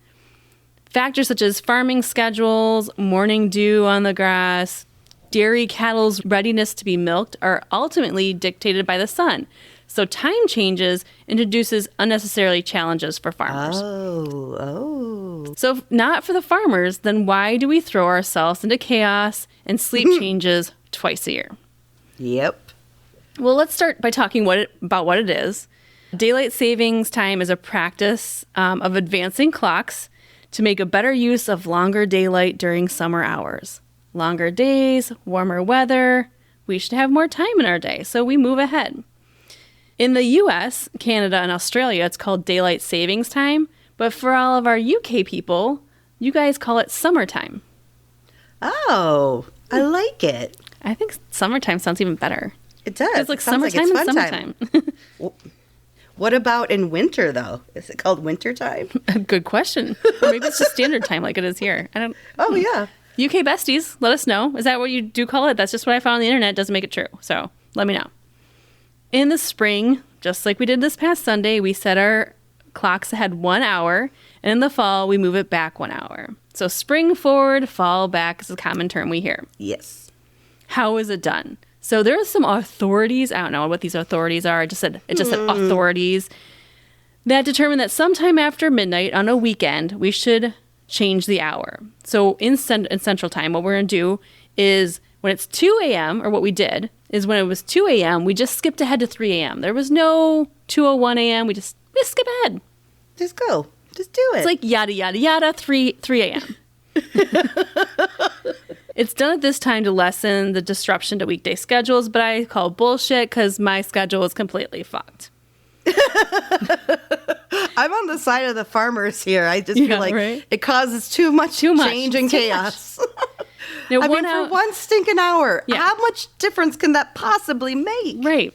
Factors such as farming schedules, morning dew on the grass, dairy cattle's readiness to be milked are ultimately dictated by the sun. So time changes introduces unnecessarily challenges for farmers. Oh. So if not for the farmers, then why do we throw ourselves into chaos and sleep changes twice a year? Yep. Well, let's start by talking about what it is. Daylight savings time is a practice of advancing clocks to make a better use of longer daylight during summer hours. Longer days, warmer weather, we should have more time in our day, so we move ahead. In the US, Canada, and Australia, it's called daylight savings time, but for all of our UK people, you guys call it summertime. Oh, I like it. I think summertime sounds even better. It does. It's like Sounds summertime like it's and fun summertime. What about in winter, though? Is it called winter time? Good question. Or maybe it's just standard time like it is here. I don't. Oh, yeah. UK besties, let us know. Is that what you do call it? That's just what I found on the internet. It doesn't make it true. So let me know. In the spring, just like we did this past Sunday, we set our clocks ahead 1 hour. And in the fall, we move it back 1 hour. So spring forward, fall back is a common term we hear. Yes. How is it done? So there are some authorities, I don't know what these authorities are, it just said authorities, that determine that sometime after midnight on a weekend, we should change the hour. So in Central Time, what we're going to do is when it's 2 a.m., or what we did, is when it was 2 a.m., we just skipped ahead to 3 a.m. There was no 2:01 a.m., we just skip ahead. Just go. Just do it. It's like yada, yada, yada, 3 a.m. It's done at this time to lessen the disruption to weekday schedules, but I call bullshit because my schedule is completely fucked. I'm on the side of the farmers here. I just feel like it causes too much change and chaos. Now, for one stinking hour, how much difference can that possibly make? Right.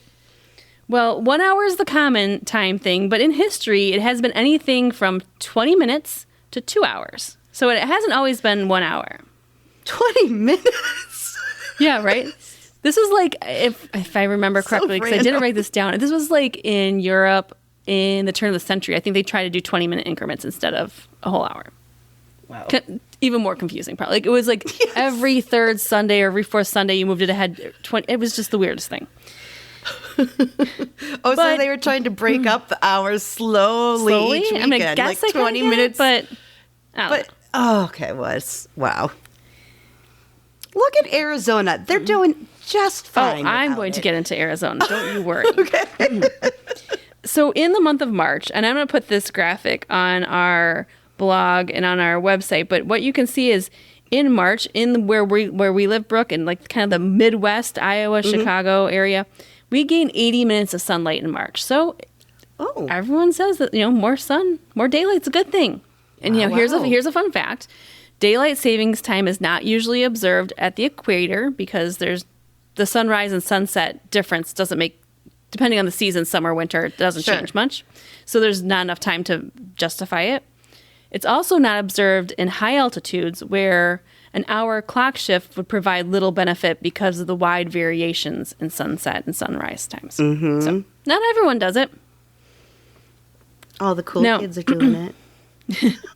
Well, 1 hour is the common time thing, but in history, it has been anything from 20 minutes to 2 hours. So it hasn't always been 1 hour. 20 minutes? Yeah, right? This is like, if I remember correctly, because I didn't write this down, this was like in Europe in the turn of the century. I think they tried to do 20-minute increments instead of a whole hour. Wow. Even more confusing, probably. Like, it was like every third Sunday or every fourth Sunday, you moved it ahead 20. It was just the weirdest thing. So they were trying to break up the hours slowly each weekend. I mean, I guess like 20 minutes. But okay, wow. Look at Arizona. They're doing just fine. I'm going to get into Arizona. Don't you worry. Okay. So in the month of March, and I'm going to put this graphic on our blog and on our website, but what you can see is in March, in where we live, Brooke, in like kind of the Midwest, Iowa, Chicago area, we gain 80 minutes of sunlight in March. So everyone says that, more sun, more daylight's a good thing. And here's a fun fact. Daylight savings time is not usually observed at the equator because there's the sunrise and sunset difference doesn't make, depending on the season, summer, winter, it doesn't change much. So there's not enough time to justify it. It's also not observed in high altitudes where an hour clock shift would provide little benefit because of the wide variations in sunset and sunrise times. Mm-hmm. So not everyone does it. All the cool kids are doing it.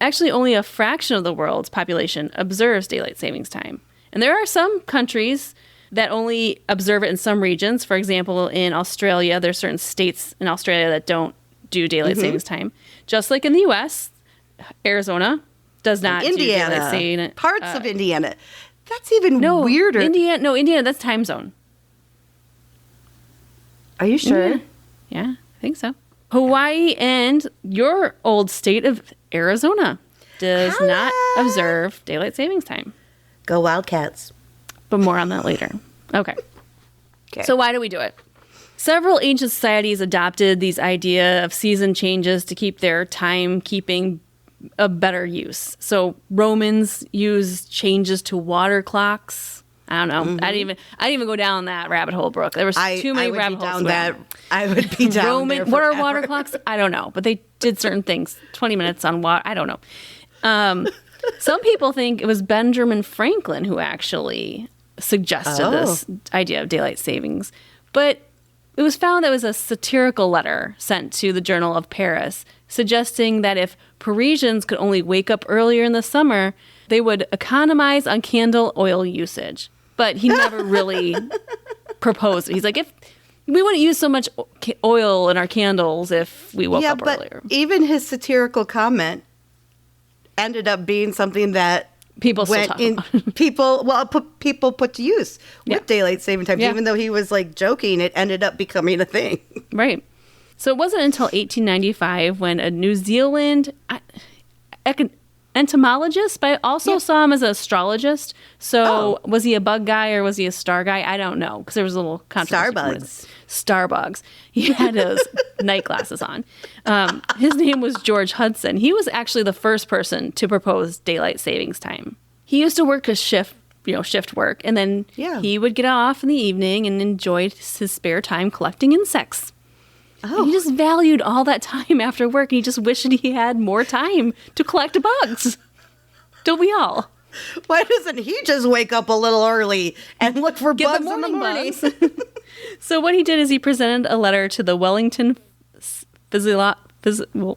Actually, only a fraction of the world's population observes daylight savings time. And there are some countries that only observe it in some regions. For example, in Australia, there are certain states in Australia that don't do daylight savings time. Just like in the U.S., Arizona does not do daylight saving. Parts of Indiana. That's even weirder. Indiana, that's time zone. Are you sure? Yeah, I think so. Hawaii and your old state of Arizona does not observe daylight savings time. Go Wildcats. but more on that later. Okay. So why do we do it? Several ancient societies adopted these idea of season changes to keep their timekeeping a better use. So Romans used changes to water clocks. I don't know. Mm-hmm. I didn't even go down that rabbit hole, Brooke. There was too many rabbit holes. I would be down Roman. What are water clocks? I don't know. But they did certain things. 20 minutes on water. I don't know. Some people think it was Benjamin Franklin who actually suggested this idea of daylight savings. But it was found that it was a satirical letter sent to the Journal of Paris, suggesting that if Parisians could only wake up earlier in the summer, they would economize on candle oil usage. But he never really proposed it. He's like, if we wouldn't use so much oil in our candles if we woke up earlier. Even his satirical comment ended up being something that people still talk about. people put to use with daylight saving time. Even though he was like joking, it ended up becoming a thing. Right. So it wasn't until 1895 when a New Zealand entomologist, but I also saw him as an astrologist. So was he a bug guy or was he a star guy? I don't know, because there was a little controversy. Starbugs. He had his nightglasses on. His name was George Hudson. He was actually the first person to propose daylight savings time. He used to work a shift work, and then he would get off in the evening and enjoy his spare time collecting insects. Oh. He just valued all that time after work, and he just wished he had more time to collect bugs. Don't we all? Why doesn't he just wake up a little early and look for bugs in the morning? So what he did is he presented a letter to the Wellington Physiological?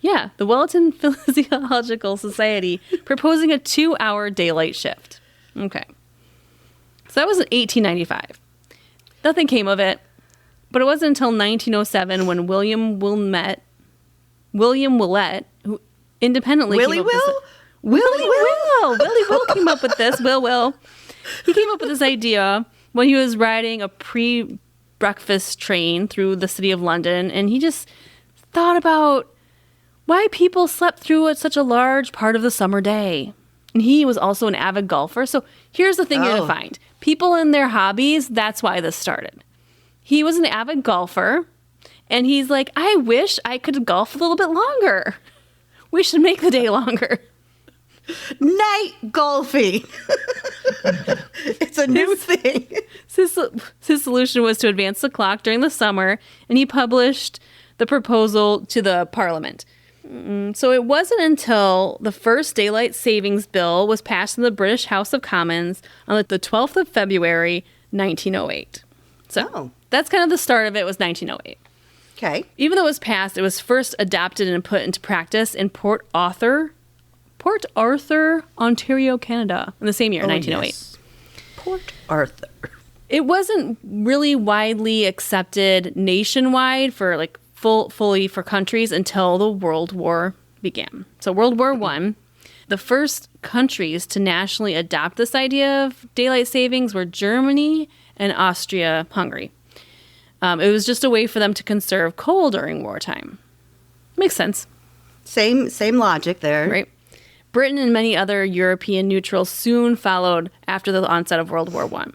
Yeah, the Wellington Physiological Society, proposing a 2-hour daylight shift. Okay. So that was in 1895. Nothing came of it. But it wasn't until 1907 when William Willett, who independently Willie Will came up with this. Will. He came up with this idea when he was riding a pre-breakfast train through the city of London, and he just thought about why people slept through such a large part of the summer day. And he was also an avid golfer. So here's the thing you're going to find. People in their hobbies, that's why this started. He was an avid golfer, and he's like, I wish I could golf a little bit longer. We should make the day longer. Night golfing. It's a new thing. His solution was to advance the clock during the summer, and he published the proposal to the Parliament. So it wasn't until the first daylight savings bill was passed in the British House of Commons on the 12th of February, 1908. So that's kind of the start of it, was 1908. Okay. Even though it was passed, it was first adopted and put into practice in Port Arthur, Ontario, Canada, in the same year, 1908. Yes. Port Arthur. It wasn't really widely accepted nationwide for fully for countries until the World War began. So World War I, the first countries to nationally adopt this idea of daylight savings were Germany and Austria-Hungary. It was just a way for them to conserve coal during wartime. Makes sense. Same logic there. Right. Britain and many other European neutrals soon followed after the onset of World War I.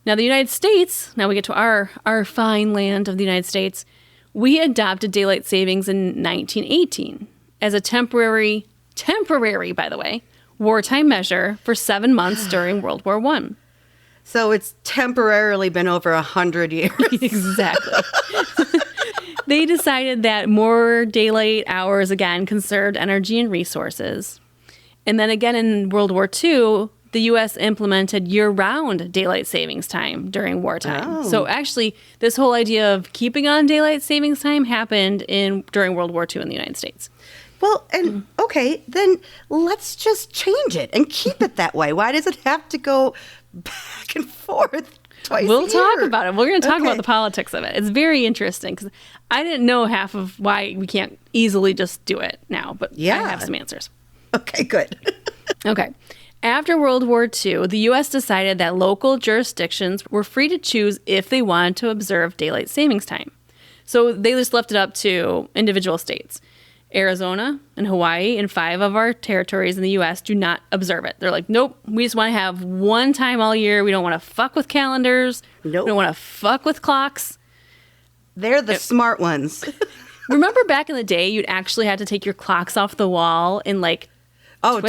Now, the United States, now we get to our fine land of the United States, we adopted daylight savings in 1918 as a temporary, by the way, wartime measure for 7 months during World War I. So it's temporarily been over 100 years. Exactly. They decided that more daylight hours, again, conserved energy and resources. And then again in World War II, the U.S. implemented year-round daylight savings time during wartime. Oh. So actually, this whole idea of keeping on daylight savings time happened during World War II in the United States. Well, and okay, then let's just change it and keep it that way. Why does it have to go back and forth twice a year? We'll talk about it. We're going to talk about the politics of it. It's very interesting because I didn't know half of why we can't easily just do it now, but I have some answers. Okay, good. Okay. After World War II, the U.S. decided that local jurisdictions were free to choose if they wanted to observe daylight savings time. So they just left it up to individual states. Arizona and Hawaii and 5 of our territories in the U.S. do not observe it. They're like, nope, we just want to have one time all year. We don't want to fuck with calendars. Nope. We don't want to fuck with clocks. They're the smart ones. Remember back in the day, you'd actually had to take your clocks off the wall and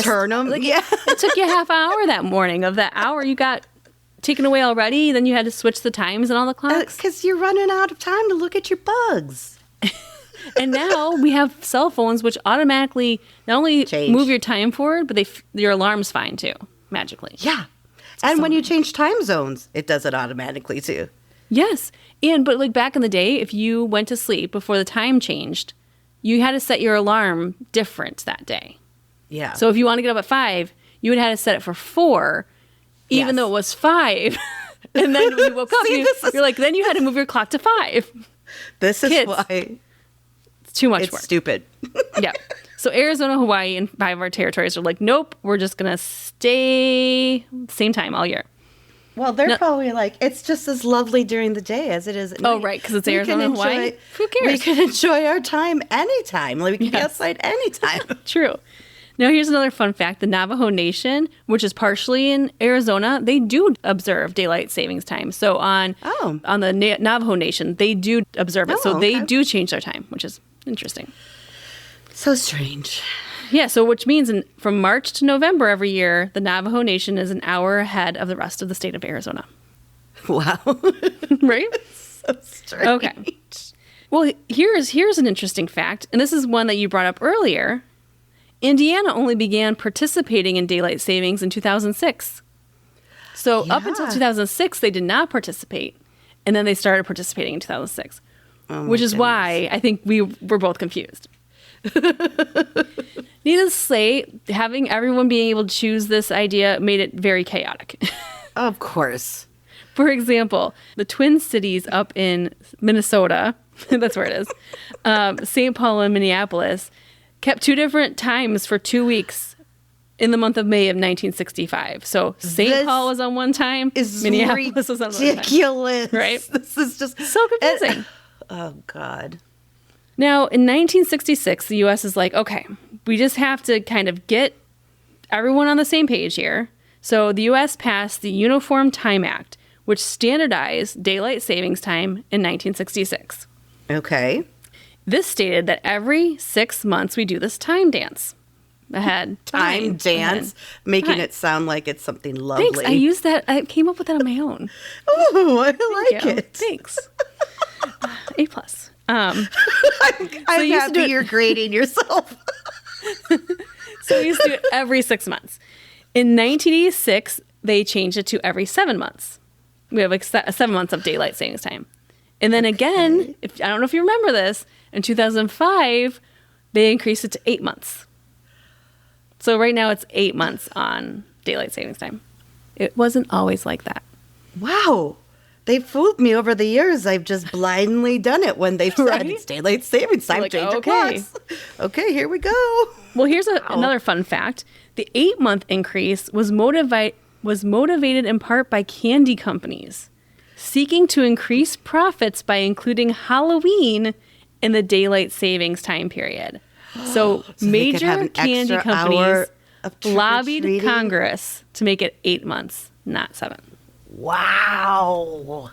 turn them? Yeah. It took you a half hour that morning. Of that hour you got taken away already. Then you had to switch the times and all the clocks. Because you're running out of time to look at your bugs. And now we have cell phones, which automatically not only move your time forward, but your alarm's fine too, magically. Yeah. And when you change time zones, it does it automatically too. Yes. But back in the day, if you went to sleep before the time changed, you had to set your alarm different that day. Yeah. So if you want to get up at 5, you would have to set it for 4, even though it was 5. And then when you woke up, you're like, then you had to move your clock to 5. This is Kids. why It's too much it's work. stupid. Yeah. So Arizona, Hawaii, and 5 of our territories are like, nope, we're just going to stay same time all year. Well, they're probably like, it's just as lovely during the day as it is at night. Oh, right, because it's Arizona and Hawaii. Who cares? We can enjoy our time anytime. We can be outside anytime. True. Now, here's another fun fact. The Navajo Nation, which is partially in Arizona, they do observe daylight savings time. So on the Navajo Nation, they do observe it. So they do change their time, which is interesting. So strange. Yeah, so which means from March to November every year, the Navajo Nation is an hour ahead of the rest of the state of Arizona. Wow. Right? So strange. Okay. Well, here's an interesting fact, and this is one that you brought up earlier. Indiana only began participating in daylight savings in 2006. So up until 2006, they did not participate, and then they started participating in 2006, which is why I think we were both confused. Needless to say, having everyone being able to choose this idea made it very chaotic. Of course. For example, the Twin Cities up in Minnesota, that's where it is, St. Paul and Minneapolis, kept 2 different times for 2 weeks in the month of May of 1965. So St. Paul was on one time, Minneapolis was on another time. Ridiculous. Right? This is just so confusing. Oh, God. Now, in 1966, the U.S. is like, okay, we just have to kind of get everyone on the same page here. So the U.S. passed the Uniform Time Act, which standardized daylight savings time in 1966. Okay. This stated that every 6 months we do this time dance. Time dance, making it sound like it's something lovely. Thanks. I used that. I came up with that on my own. Oh, I like it. Thanks. A+. I'm happy you're grading yourself. So we used to do it every 6 months. In 1986, they changed it to every 7 months. We have 7 months of daylight savings time. And then again, I don't know if you remember this, in 2005, they increased it to 8 months. So right now it's 8 months on daylight savings time. It wasn't always like that. Wow. They fooled me over the years. I've just blindly done it when they've said it's daylight savings time. Like, change your clocks. Okay, here we go. Well, here's another fun fact. The 8-month increase was motivated in part by candy companies seeking to increase profits by including Halloween in the daylight savings time period. So major candy companies lobbied Congress to make it 8 months, not 7. Wow.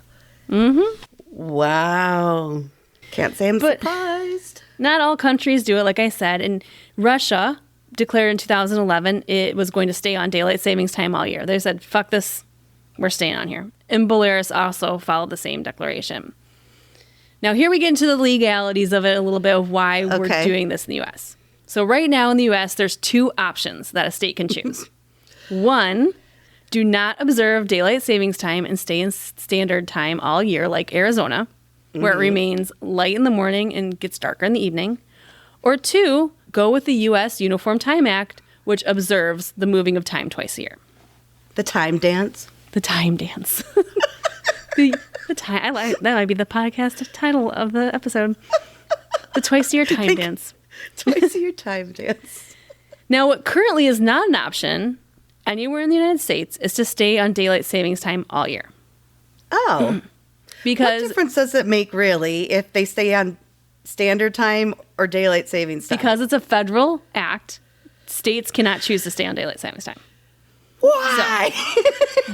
Mm-hmm. Wow. Can't say I'm surprised. Not all countries do it, like I said. And Russia declared in 2011 it was going to stay on daylight savings time all year. They said, fuck this, we're staying on here. And Belarus also followed the same declaration. Now, here we get into the legalities of it a little bit of why we're doing this in the U.S. So right now in the U.S., there's 2 options that a state can choose. 1, do not observe daylight savings time and stay in standard time all year, like Arizona, where it remains light in the morning and gets darker in the evening. Or 2, go with the U.S. Uniform Time Act, which observes the moving of time twice a year. The time dance? The time dance. The time. That might be the podcast title of the episode. The twice-a-year time dance. Twice-a-year time dance. Now, what currently is not an option anywhere in the United States is to stay on daylight savings time all year. Oh. Because what difference does it make, really, if they stay on standard time or daylight savings time? Because it's a federal act, states cannot choose to stay on daylight savings time. Why?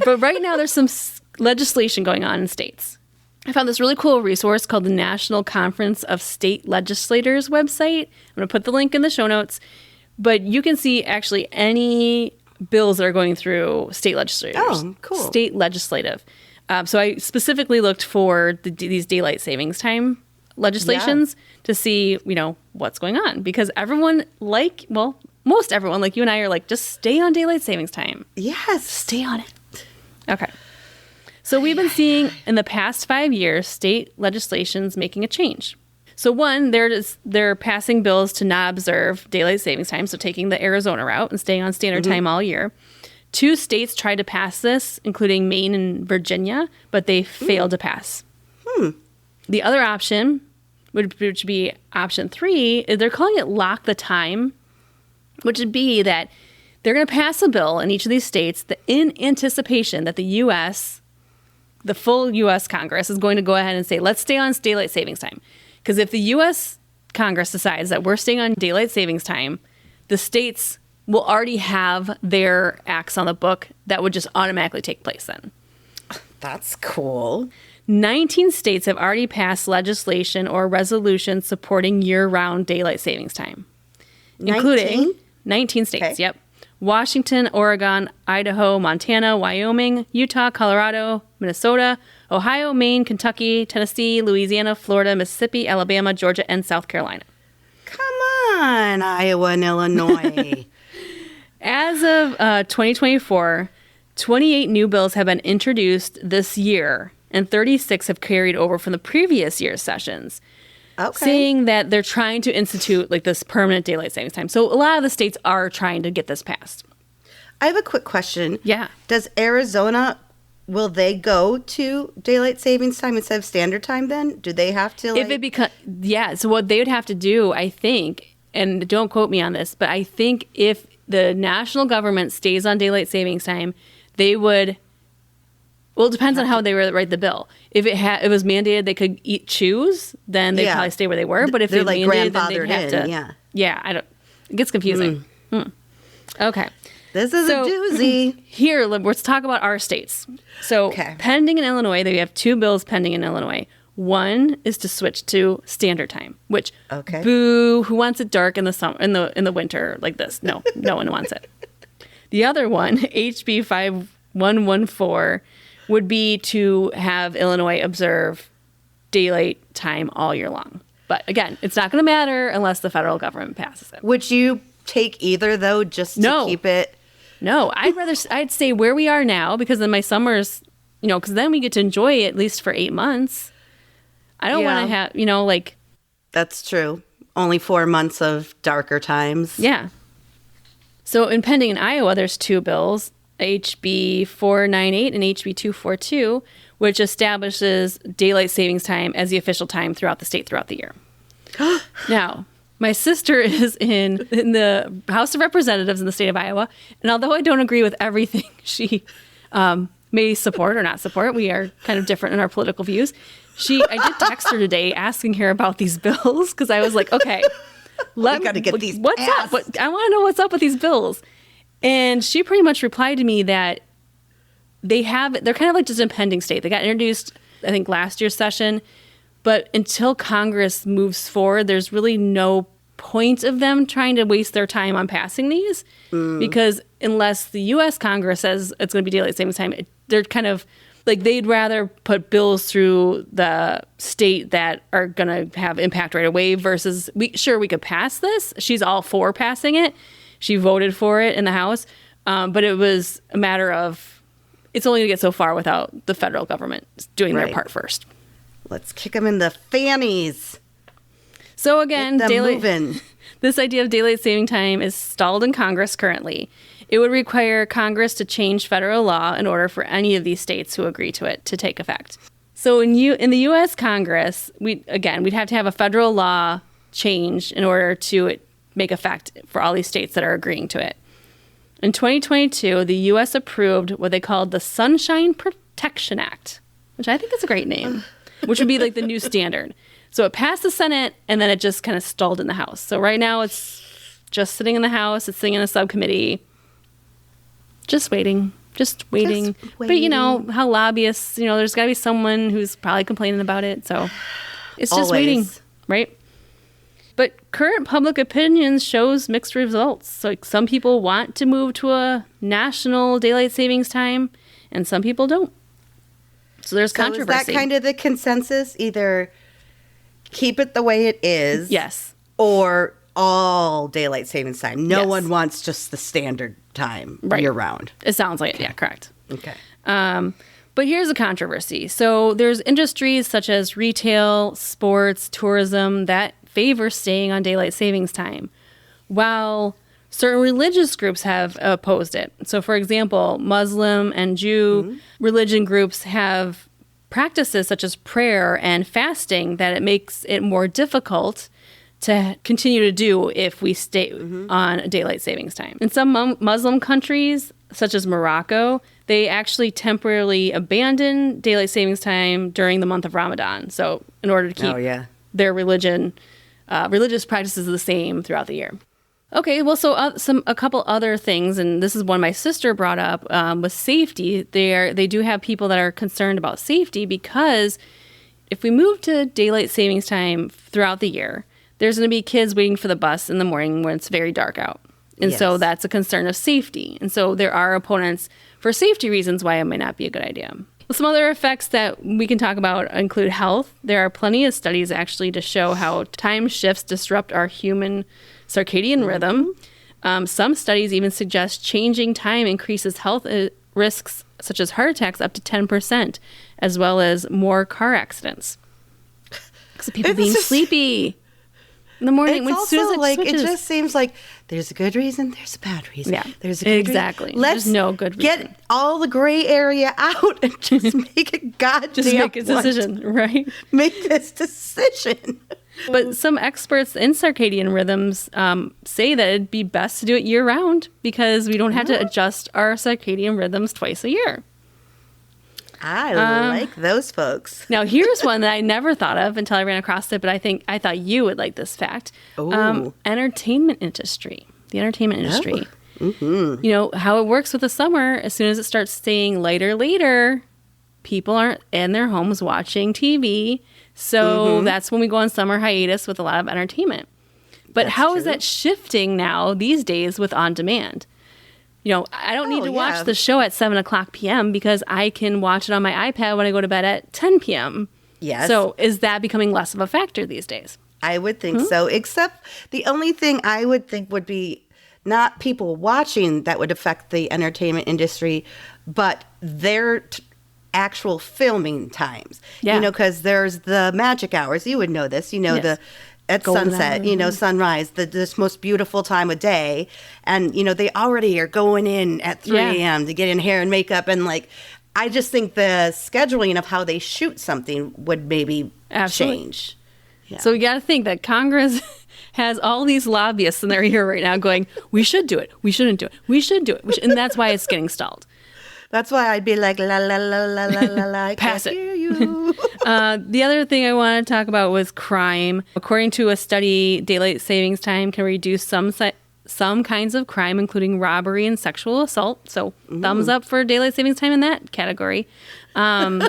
But right now, there's some legislation going on in states. I found this really cool resource called the National Conference of State Legislators website. I'm going to put the link in the show notes. But you can see actually any bills that are going through state legislators. Oh, cool. State legislative. So I specifically looked for these daylight savings time legislations to see, what's going on. Because everyone most everyone, like you and I, are like, just stay on daylight savings time. Yes. Stay on it. Okay. So we've been seeing in the past 5 years, state legislations making a change. So one, they're passing bills to not observe daylight savings time, so taking the Arizona route and staying on standard time all year. 2 states tried to pass this, including Maine and Virginia, but they failed to pass. The other option, which would be option 3, is they're calling it lock the time, which would be that they're going to pass a bill in each of these states in anticipation that the full U.S. Congress is going to go ahead and say, let's stay on daylight savings time. Because if the U.S. Congress decides that we're staying on daylight savings time, the states will already have their acts on the book that would just automatically take place then. That's cool. 19 states have already passed legislation or resolutions supporting year-round daylight savings time. 19? Including 19 states, Okay. yep. Washington, Oregon, Idaho, Montana, Wyoming, Utah, Colorado, Minnesota, Ohio, Maine, Kentucky, Tennessee, Louisiana, Florida, Mississippi, Alabama, Georgia, and South Carolina. Come on, Iowa and Illinois. As of 2024, 28 new bills have been introduced this year, and 36 have carried over from the previous year's sessions. Okay. Saying that they're trying to institute like this permanent daylight savings time. So a lot of the states are trying to get this passed. I have a quick question. Yeah. Does Arizona, will they go to daylight savings time instead of standard time then? Do they have to So what they would have to do, I think, and don't quote me on this, but I think if the national government stays on daylight savings time, they would, well, it depends on how they write the bill. If it was mandated they could choose, then they'd probably stay where they were. But if they're they like mandated, then grandfathered they'd have in, to. Yeah, it gets confusing. Okay. This is a doozy. Here, let's talk about our states. So pending in Illinois, we have 2 bills pending in Illinois. One is to switch to standard time, which boo, who wants it dark in the summer, in the winter like this? No one wants it. The other one, HB 5114, would be to have Illinois observe daylight time all year long. But again, it's not going to matter unless the federal government passes it. Would you take either though, just to keep it? No, I'd say where we are now, because then my summers, because then we get to enjoy it at least for 8 months. I don't want to have, That's true. Only 4 months of darker times. Yeah. So pending in Iowa, there's 2 bills, HB 498 and HB 242, which establishes daylight savings time as the official time throughout the state throughout the year. Now, my sister is in the House of Representatives in the state of Iowa, and although I don't agree with everything she may support or not support, we are kind of different in our political views. I did text her today asking her about these bills because I was like, okay, we got to get these. What's up? I want to know what's up with these bills. And she pretty much replied to me that they're kind of like just a pending state. They got introduced, I think, last year's session. But until Congress moves forward, there's really no point of them trying to waste their time on passing these. Because unless the U.S. Congress says it's going to be daylight savings time, they're kind of like they'd rather put bills through the state that are going to have impact right away versus we could pass this. She's all for passing it. She voted for it in the House. But it was a matter of it's only going to get so far without the federal government doing their part first. Let's kick them in the fannies. So again, moving. This idea of daylight saving time is stalled in Congress currently. It would require Congress to change federal law in order for any of these states who agree to it to take effect. So in the U.S. Congress, we'd have to have a federal law change in order to make effect for all these states that are agreeing to it. In 2022, the U.S. approved what they called the Sunshine Protection Act, which I think is a great name, which would be like the new standard. So it passed the Senate, and then it just kind of stalled in the House. So right now it's just sitting in the House. It's sitting in a subcommittee. Just waiting. But you know how lobbyists, there's got to be someone who's probably complaining about it. So it's just waiting, right? But current public opinion shows mixed results. So some people want to move to a national daylight savings time, and some people don't. So there's controversy. Is that kind of the consensus? Either keep it the way it is. Yes. Or all daylight savings time. No one wants just the standard time year round. It sounds like it. Yeah, correct. Okay. But here's a controversy. So there's industries such as retail, sports, tourism that favor staying on daylight savings time, while certain religious groups have opposed it. So, for example, Muslim and Jew religion groups have practices such as prayer and fasting that it makes it more difficult to continue to do if we stay on daylight savings time. In some Muslim countries, such as Morocco, they actually temporarily abandon daylight savings time during the month of Ramadan. So in order to keep their religious practices the same throughout the year. Okay, well, so a couple other things, and this is one my sister brought up, was safety. They do have people that are concerned about safety because if we move to daylight savings time throughout the year, there's going to be kids waiting for the bus in the morning when it's very dark out. And so that's a concern of safety. And so there are opponents for safety reasons why it might not be a good idea. Some other effects that we can talk about include health. There are plenty of studies actually to show how time shifts disrupt our human circadian rhythm. Some studies even suggest changing time increases health risks such as heart attacks up to 10%, as well as more car accidents. Because of people being sleepy in the morning. It's also like, it just seems like there's a good reason, there's a bad reason. Yeah, there's a good exactly. Let's there's no good reason. Get all the gray area out and just make a goddamn just make a decision, right? Make this decision. But some experts in circadian rhythms say that it'd be best to do it year round because we don't have to adjust our circadian rhythms twice a year. I like those folks. Now, here's one that I never thought of until I ran across it, but I thought you would like this fact. Entertainment industry. The entertainment industry. You know, how it works with the summer, as soon as it starts staying later, people aren't in their homes watching TV. So that's when we go on summer hiatus with a lot of entertainment. But how is that shifting now these days with on demand? You know, I don't need to watch the show at 7 o'clock p.m. because I can watch it on my iPad when I go to bed at 10 p.m. Yes. So is that becoming less of a factor these days? I would think so, except the only thing I would think would be not people watching that would affect the entertainment industry, but their actual filming times. Yeah. You know, because there's the magic hours. You would know this. You know, at Golden sunset, hour. you know, sunrise, this most beautiful time of day. And, you know, they already are going in at 3 a.m. to get in hair and makeup. And, like, I just think the scheduling of how they shoot something would maybe change. Yeah. So you got to think that Congress has all these lobbyists in their ear right now going, we should do it. We shouldn't do it. We should do it. And that's why it's getting stalled. That's why I'd be like, la, la, la, la, la, la, la, I Pass can't it. hear you. The other thing I want to talk about was crime. According to a study, daylight savings time can reduce some kinds of crime, including robbery and sexual assault. So thumbs up for daylight savings time in that category. But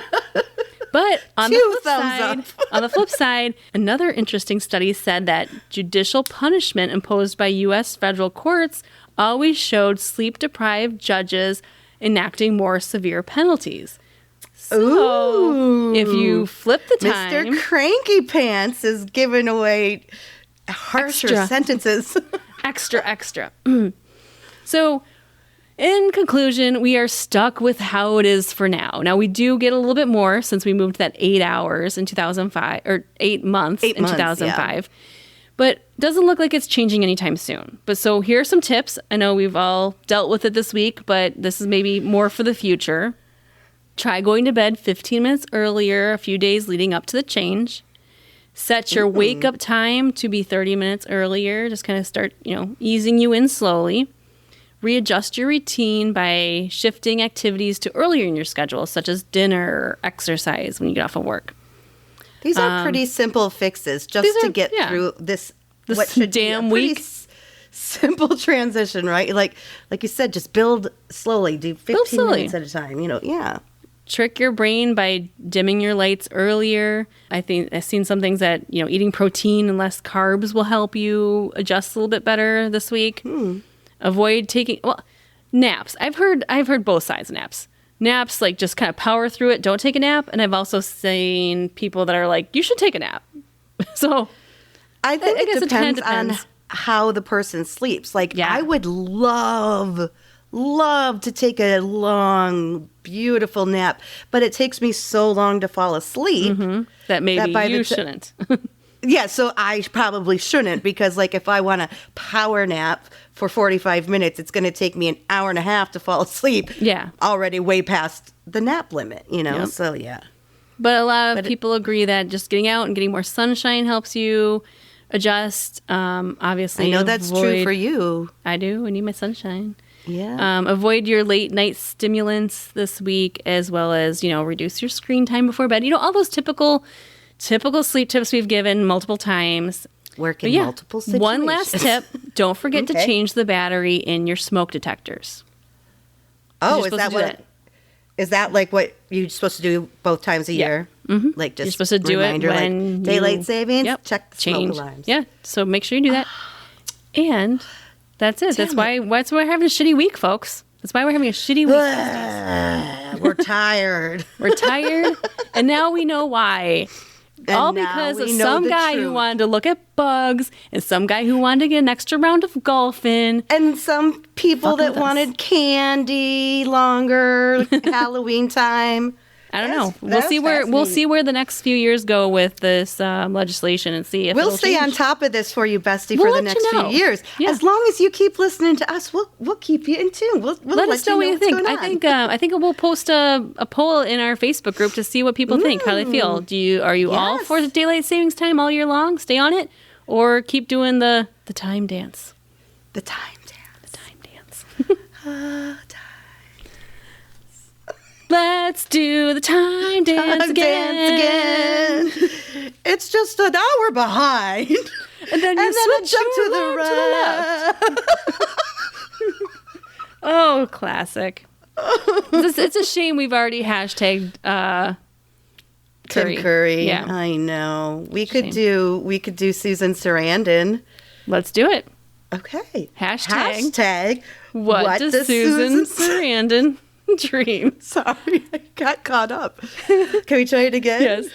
on the flip side, another interesting study said that judicial punishment imposed by U.S. federal courts always showed sleep-deprived judges enacting more severe penalties. So if you flip the time... Mr. Cranky Pants is giving away harsher sentences. extra. So in conclusion, we are stuck with how it is for now. Now, we do get a little bit more since we moved to that 8 hours in 2005, or 8 months in 2005. Yeah. But doesn't look like it's changing anytime soon. But so here are some tips. I know we've all dealt with it this week, but this is maybe more for the future. Try going to bed 15 minutes earlier a few days leading up to the change. Set your wake up time to be 30 minutes earlier. Just kind of start, easing you in slowly. Readjust your routine by shifting activities to earlier in your schedule, such as dinner or exercise when you get off of work. These are pretty simple fixes just to get through this what should damn be a week. pretty simple transition, right? Like you said, just build slowly. Do 15 minutes at a time. Trick your brain by dimming your lights earlier. I think I've seen some things that, eating protein and less carbs will help you adjust a little bit better this week. Avoid taking naps. I've heard both sides of naps. Naps, like, just kind of power through it. Don't take a nap. And I've also seen people that are like, you should take a nap. So I think it depends on how the person sleeps. Like, I would love to take a long, beautiful nap, but it takes me so long to fall asleep that maybe you shouldn't. Yeah, so I probably shouldn't, because like if I want to power nap for 45 minutes, it's going to take me an hour and a half to fall asleep. Yeah. Already way past the nap limit, Yep. So yeah. But a lot of people agree that just getting out and getting more sunshine helps you adjust. Obviously, I know that's true for you. I do. I need my sunshine. Yeah. Avoid your late night stimulants this week, as well as, reduce your screen time before bed. All those typical sleep tips we've given multiple times. Work in multiple situations. One last tip. Don't forget to change the battery in your smoke detectors. Oh, is that like what you're supposed to do both times a year? Mm-hmm. Like just you're supposed to do it when like daylight savings, check the change. smoke alarms. Yeah, so make sure you do that. And that's it. That's why we're having a shitty week, folks. That's why we're having a shitty week. We're tired. We're tired, and now we know why. All because of some guy who wanted to look at bugs, and some guy who wanted to get an extra round of golf in, and some people that wanted candy longer, Halloween time. I don't know. We'll see where the next few years go with this legislation, and see if we'll stay on top of this for you, Bestie, for the next few years. Yeah. As long as you keep listening to us, we'll keep you in tune. We'll let us know what you think. I think we'll post a poll in our Facebook group to see what people think, how they feel. Are you all for the daylight savings time all year long? Stay on it, or keep doing the time dance. The time dance. The time dance. Let's do the time dance again. It's just an hour behind. And then you switch jump to the right. Oh, classic. It's a shame we've already hashtagged Tim Curry. Yeah. I know. We could do Susan Sarandon. Let's do it. Okay. Hashtag what does Susan Sarandon dream? Sorry, I got caught up. Can we try it again? Yes.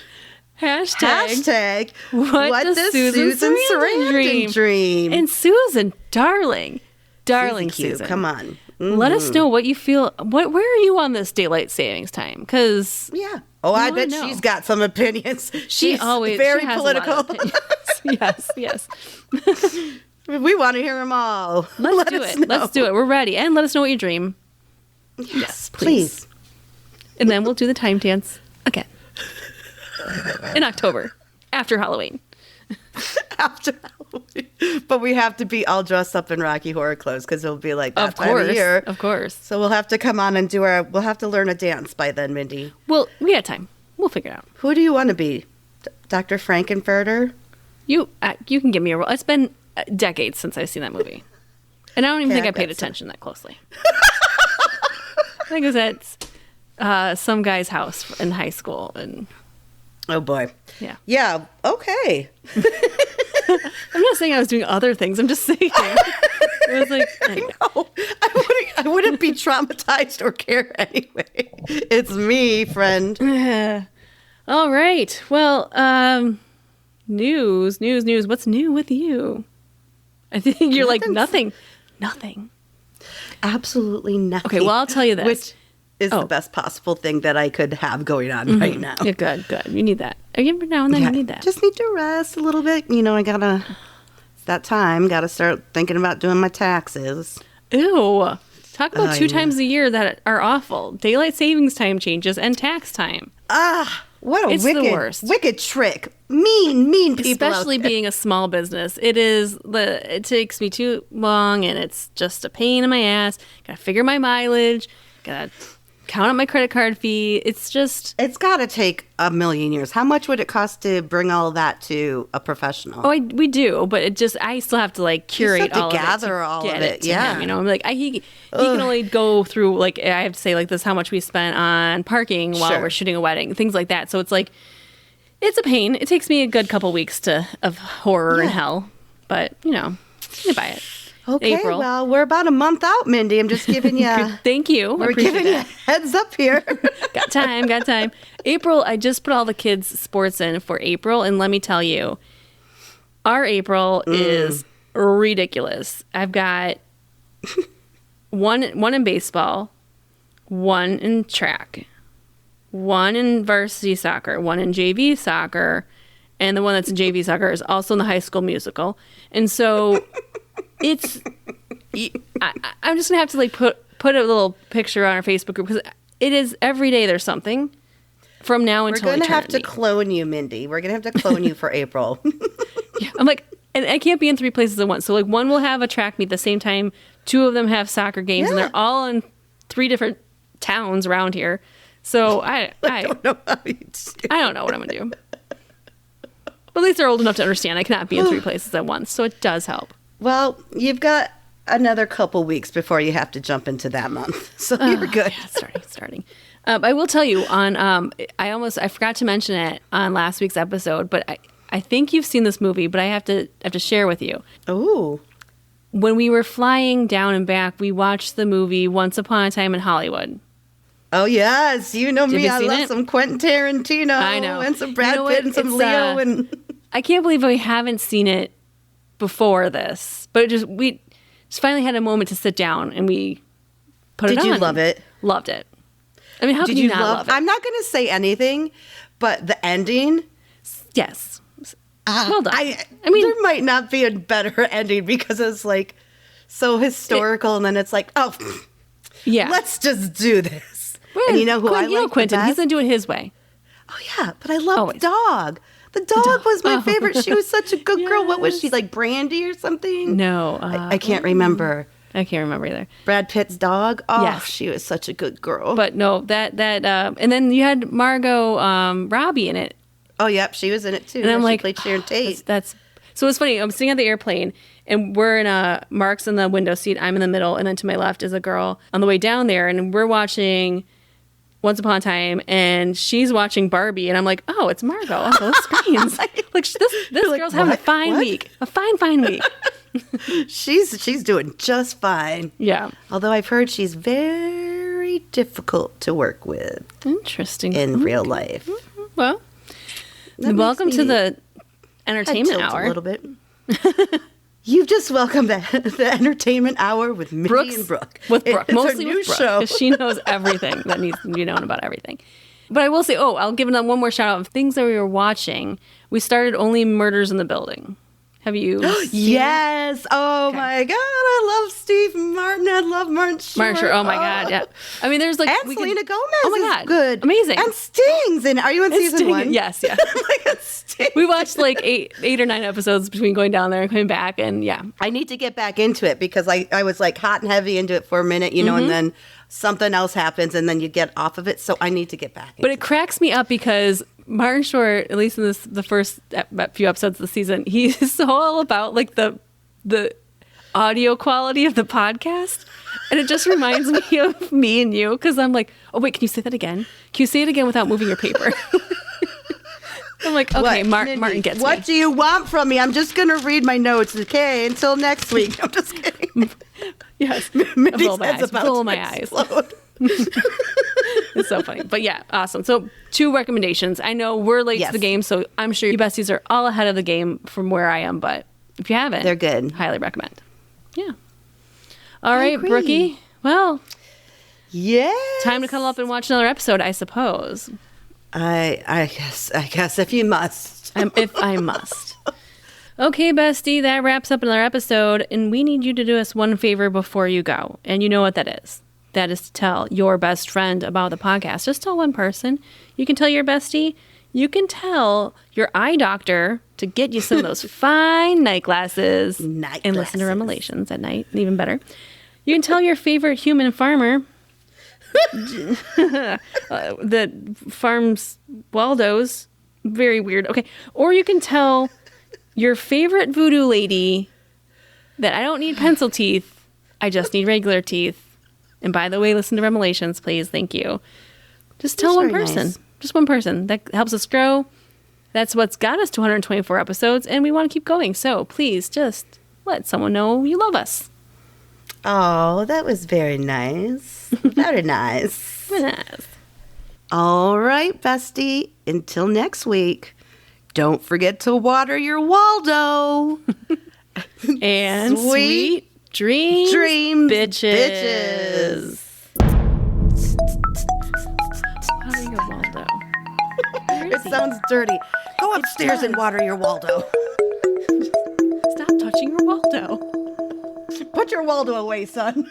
Hashtag what does Susan Sarandon dream? And Susan, darling Susan, come on. Mm-hmm. Let us know what you feel. Where are you on this daylight savings time? Because I bet she's got some opinions. She's always very political. Yes. We want to hear them all. Let's do it. Let's do it. We're ready. And let us know what you dream. Yes, please. And then we'll do the time dance again in October, after Halloween. After Halloween. But we have to be all dressed up in Rocky Horror clothes, because it'll be like that time of year. Of course. So we'll have to come on and we'll have to learn a dance by then, Mindy. Well, we got time. We'll figure it out. Who do you want to be? Dr. Frankenfurter? You can give me a role. It's been decades since I've seen that movie. And I don't even think I paid attention that closely. I think it was at some guy's house in high school. And oh, boy. Yeah. Yeah. Okay. I'm not saying I was doing other things. I'm just saying. It was like, anyway. I know. I wouldn't be traumatized or care anyway. It's me, friend. All right. Well, news. What's new with you? I think you're like, nothing. Absolutely nothing. Okay, well, I'll tell you this. Which is the best possible thing that I could have going on right now. Yeah, good. You need that. Every now and then you need that. Just need to rest a little bit. It's that time. Gotta start thinking about doing my taxes. Ew. Talk about 2 times a year that are awful. Daylight savings time changes and tax time. What a the worst. wicked trick. Mean people. Especially being a small business. It takes me too long, and it's just a pain in my ass. Gotta figure my mileage. Gotta count up my credit card fee. It's got to take a million years. How much would it cost to bring all that to a professional? Oh, we do, but I still have to like curate all of it. Gather all of it. Yeah. Him, I'm like, he can only go through, like, I have to say, like, this is how much we spent on parking while we're shooting a wedding, things like that. So it's like, it's a pain. It takes me a good couple weeks of horror and hell, but you buy it. Okay, April. Well, we're about a month out, Mindy. I'm just giving you... Thank you. We're giving you a heads up here. Got time. April, I just put all the kids' sports in for April, and let me tell you, our April is ridiculous. I've got one in baseball, one in track, one in varsity soccer, one in JV soccer, and the one that's in JV soccer is also in the High School Musical. And so... I'm just gonna have to like put a little picture on our Facebook group because it is every day there's something from now until eternity. We're gonna have to clone you, Mindy. We're gonna have to clone you for April. Yeah, I'm like, and I can't be in 3 places at once. So like one will have a track meet at the same time. 2 of them have soccer games, and they're all in 3 different towns around here. So I don't know how you do. I don't know what I'm gonna do. But at least they're old enough to understand I cannot be in 3 places at once, so it does help. Well, you've got another couple weeks before you have to jump into that month, so you're good. Yeah, starting. I will tell you I forgot to mention it on last week's episode, but I think you've seen this movie, but I have to share with you. Ooh. When we were flying down and back, we watched the movie Once Upon a Time in Hollywood. Oh yes, you know me. I love some Quentin Tarantino. I know, and some Brad Pitt and some Leo. And I can't believe we haven't seen it before this, but we just finally had a moment to sit down and we put it on. Did you love it? Loved it. I mean, how could you not love it? I'm not going to say anything, but the ending. Yes. Well done. I mean, there might not be a better ending because it's like so historical, and then it's like, oh, yeah, let's just do this. And you know who I like? Quentin. He's gonna do it his way. Oh yeah, but I love the dog. The dog was my favorite. She was such a good girl. What was she, like Brandy or something? No. I can't remember. I can't remember either. Brad Pitt's dog? Oh, yes. She was such a good girl. But no, that and then you had Margot Robbie in it. Oh, yep. She was in it too. And I'm like, played Sharon Tate. So it's funny. I'm sitting on the airplane and we're in Mark's in the window seat. I'm in the middle. And then to my left is a girl on the way down there. And we're watching Once Upon a Time, and she's watching Barbie, and I'm like, oh, it's Margot on both screens. Like this girl's having a fine week, a fine week. she's doing just fine. Yeah. Although I've heard she's very difficult to work with. Interesting. In real life. Mm-hmm. Well, welcome to the entertainment hour. A little bit. You've just welcomed the entertainment hour with Mindy and Brooke. With Brooke. Mostly with Brooke. Show. Because she knows everything that needs to be known about everything. But I will say, I'll give them one more shout out of things that we were watching. We started Only Murders in the Building. Have you seen Yes. It? Oh, okay. My God. I love Steve Martin. I love Martin Short. Oh, my God. Yeah. I mean, there's like... And Selena Gomez. Oh, my God. Is good. Amazing. And Sting's in. Are you in season 1? Yes, yeah. Sting. We watched like 8 or 9 episodes between going down there and coming back, and yeah. I need to get back into it because I was like hot and heavy into it for a minute, and then something else happens and then you get off of it. So I need to get back into it. But it cracks me up because Martin Short, at least in the first few episodes of the season, he's so all about like the audio quality of the podcast. And it just reminds me of me and you because I'm like, oh, wait, can you say that again? Can you say it again without moving your paper? I'm like, okay, Martin gets what me. Do you want from me? I'm just going to read my notes, okay? Until next week. I'm just kidding. Yes. Mindy's head's about to my eyes. It's so funny. But yeah, awesome. So 2 recommendations. I know we're late to the game, so I'm sure you besties are all ahead of the game from where I am. But if you haven't, they're good. Highly recommend. Yeah. All right, Brookie. Well, yes. Time to cuddle up and watch another episode, I suppose. I guess if you must. If I must. Okay, bestie, that wraps up another episode, and we need you to do us one favor before you go. And you know what that is. That is to tell your best friend about the podcast. Just tell one person. You can tell your bestie. You can tell your eye doctor to get you some of those fine night glasses. And listen to REMelations at night. Even better. You can tell your favorite human farmer that farms Waldo's. Very weird. Okay. Or you can tell your favorite voodoo lady that I don't need pencil teeth. I just need regular teeth. And by the way, listen to REMelations, please. Thank you. Just tell one person. Nice. Just one person. That helps us grow. That's what's got us to 124 episodes, and we want to keep going. So please just let someone know you love us. Oh, that was very nice. Very nice. Yes. All right, bestie. Until next week, don't forget to water your Waldo. And sweet dreams, bitches. Water your Waldo. It sounds dirty. Go upstairs and water your Waldo. Stop touching your Waldo. Put your Waldo away, son.